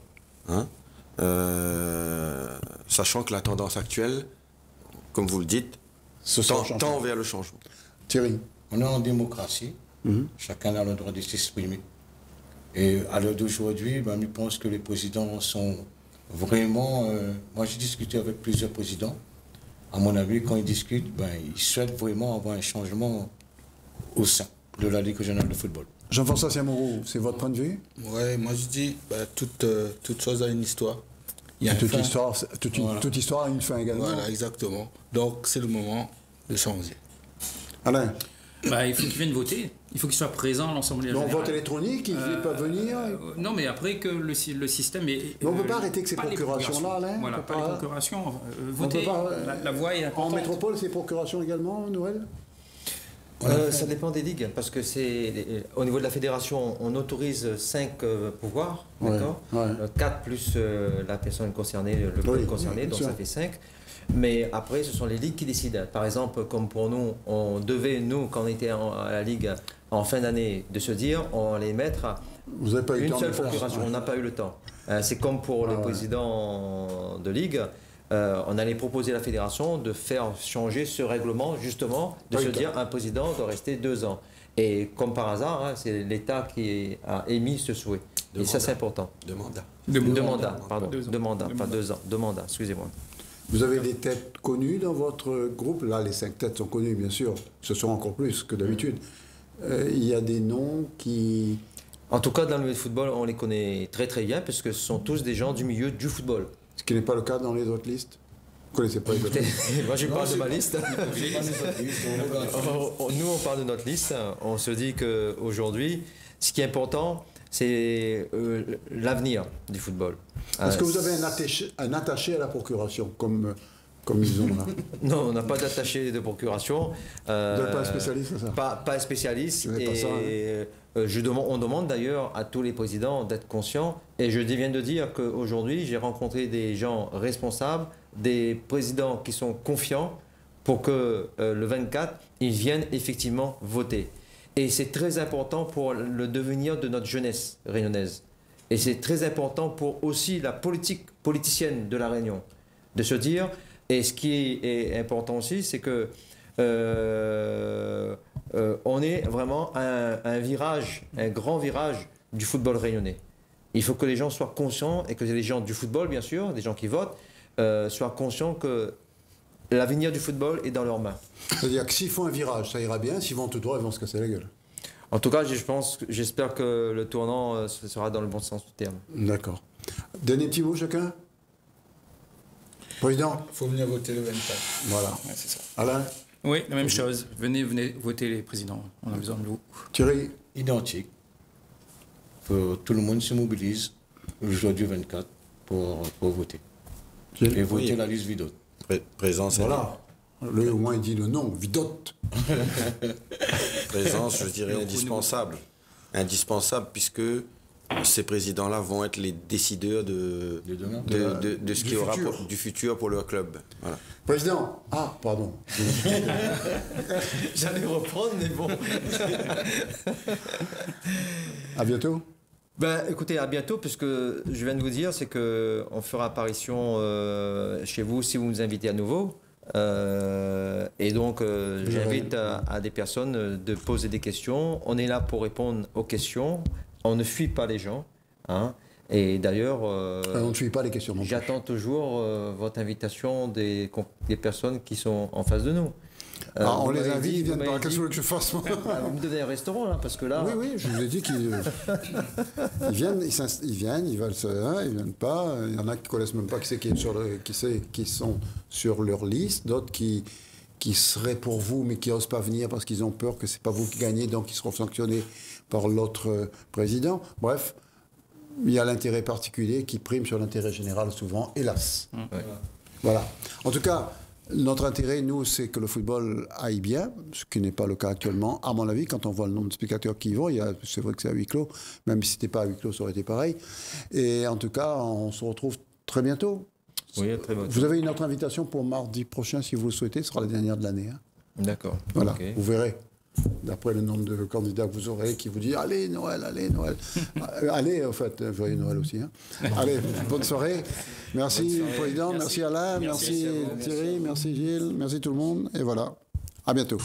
K: Sachant que la tendance actuelle, comme vous le dites, tend vers le changement.
A: Thierry?
I: On est en démocratie. Chacun a le droit de s'exprimer. Et à l'heure d'aujourd'hui, je pense que les présidents sont vraiment... moi, j'ai discuté avec plusieurs présidents. À mon avis, quand ils discutent, ils souhaitent vraiment avoir un changement au sein de la Ligue régionale de football.
A: Jean-François Siamourou, c'est votre point de vue?
H: Oui, moi je dis, toute chose a une histoire. Il y a
A: toute histoire a une fin également.
H: Voilà, exactement. Donc c'est le moment de changer.
A: Alain?
B: Il faut qu'ils viennent voter. Il faut qu'ils soient présents à l'Assemblée générale.
A: Donc vote électronique, ils ne peuvent pas venir.
B: Non, mais après que le système est...
A: Mais on ne peut pas arrêter que ces procurations-là, Alain.
B: Voilà, pas les procurations. Voter, la voix est importante.
A: En métropole, c'est procurations également, Noël?
X: Ça dépend des ligues, parce que au niveau de la fédération, on autorise 5 pouvoirs, d'accord, 4 plus la personne concernée, le club concerné, donc ça fait 5. Mais après, ce sont les ligues qui décident. Par exemple, comme pour nous, on devait, quand on était à la ligue en fin d'année, de se dire, on allait mettre
A: une seule
X: procuration. On n'a pas eu le temps. C'est comme pour les présidents de ligue. On allait proposer à la fédération de faire changer ce règlement, justement, de se dire un président doit rester 2 ans. Et comme par hasard, c'est l'État qui a émis ce souhait. Et ça, c'est important.
K: De mandat.
X: Pardon. De mandat, pas 2 ans. De mandat, excusez-moi.
A: Vous avez des têtes connues dans votre groupe? Là, les 5 têtes sont connues, bien sûr. Ce sont encore plus que d'habitude. Il y a des noms qui...
X: En tout cas, dans le milieu de football, on les connaît très très bien, parce que ce sont tous des gens du milieu du football.
A: Ce qui n'est pas le cas dans les autres listes? Vous connaissez pas les autres listes?
X: Moi, je parle de ma liste. Nous, on parle de notre liste. On se dit qu'aujourd'hui, ce qui est important, c'est l'avenir du football.
A: Est-ce que vous avez un attaché à la procuration, comme ils ont là?
X: Non, on n'a pas d'attaché de procuration.
A: Vous n'êtes pas un spécialiste, c'est ça?
X: Pas un spécialiste.
A: Et pas ça, hein.
X: On demande d'ailleurs à tous les présidents d'être conscients. Et je viens de dire qu'aujourd'hui, j'ai rencontré des gens responsables, des présidents qui sont confiants pour que le 24, ils viennent effectivement voter. Et c'est très important pour le devenir de notre jeunesse réunionnaise. Et c'est très important pour aussi la politique politicienne de la Réunion. De se dire, et ce qui est important aussi, c'est que on est vraiment à un virage, un grand virage du football réunionnais. Il faut que les gens soient conscients, et que les gens du football, bien sûr, des gens qui votent, soient conscients que l'avenir du football est dans leurs mains.
A: C'est-à-dire que s'ils font un virage, ça ira bien. S'ils vont tout droit, ils vont se casser la gueule.
X: En tout cas, j'espère que le tournant sera dans le bon sens du terme.
A: D'accord. Dernier petit mot chacun? Président?
H: Il faut venir voter le 24.
A: Voilà.
B: Ouais, c'est ça.
A: Alain?
B: Oui, la même chose. Venez voter les présidents. On a besoin de vous.
A: Thierry?
I: Identique. Tout le monde se mobilise le jour du 24 pour voter. Et voter la liste Vidotte.
K: Présence.
A: Voilà. Au moins il dit le nom, Vidotte.
K: Présence, je dirais indispensable. Indispensable puisque ces présidents-là vont être les décideurs de ce qu'il y aura du futur pour leur club. Voilà.
A: Président. Ah, pardon.
X: J'allais reprendre, mais bon.
A: À bientôt.
X: Ben, écoutez, à bientôt, puisque je viens de vous dire, c'est qu'on fera apparition chez vous si vous nous invitez à nouveau. Et donc, j'invite à des personnes de poser des questions. On est là pour répondre aux questions. On ne fuit pas les gens. Hein. Et d'ailleurs,
A: on ne fuit pas les questions.
X: J'attends toujours votre invitation des personnes qui sont en face de nous.
A: On les invite, ils viennent pas. Qu'est-ce que vous voulez que je fasse, moi?
X: Vous me donnez un restaurant, là, parce que là...
A: Oui, je vous ai dit qu'ils viennent, ils veulent ça, ils viennent pas. Il y en a qui ne connaissent même pas qui sont sur leur liste, d'autres qui seraient pour vous, mais qui n'osent pas venir parce qu'ils ont peur que ce n'est pas vous qui gagnez, donc ils seront sanctionnés par l'autre président. Bref, il y a l'intérêt particulier qui prime sur l'intérêt général souvent, hélas. Voilà. En tout cas... Notre intérêt, nous, c'est que le football aille bien, ce qui n'est pas le cas actuellement. À mon avis, quand on voit le nombre de spectateurs qui y vont, c'est vrai que c'est à huis clos, même si ce n'était pas à huis clos, ça aurait été pareil. Et en tout cas, on se retrouve très bientôt.
X: Oui, très bientôt.
A: Vous avez une autre invitation pour mardi prochain, si vous le souhaitez, ce sera la dernière de l'année. Hein.
X: D'accord.
A: Voilà,
X: okay.
A: Vous verrez. D'après le nombre de candidats que vous aurez, qui vous disent « Allez, Noël, allez, Noël ». Allez, en fait, joyeux Noël aussi. Hein. Allez, bonne soirée. Merci, Président, merci Alain, merci Thierry, merci Gilles, merci tout le monde. Et voilà, à bientôt.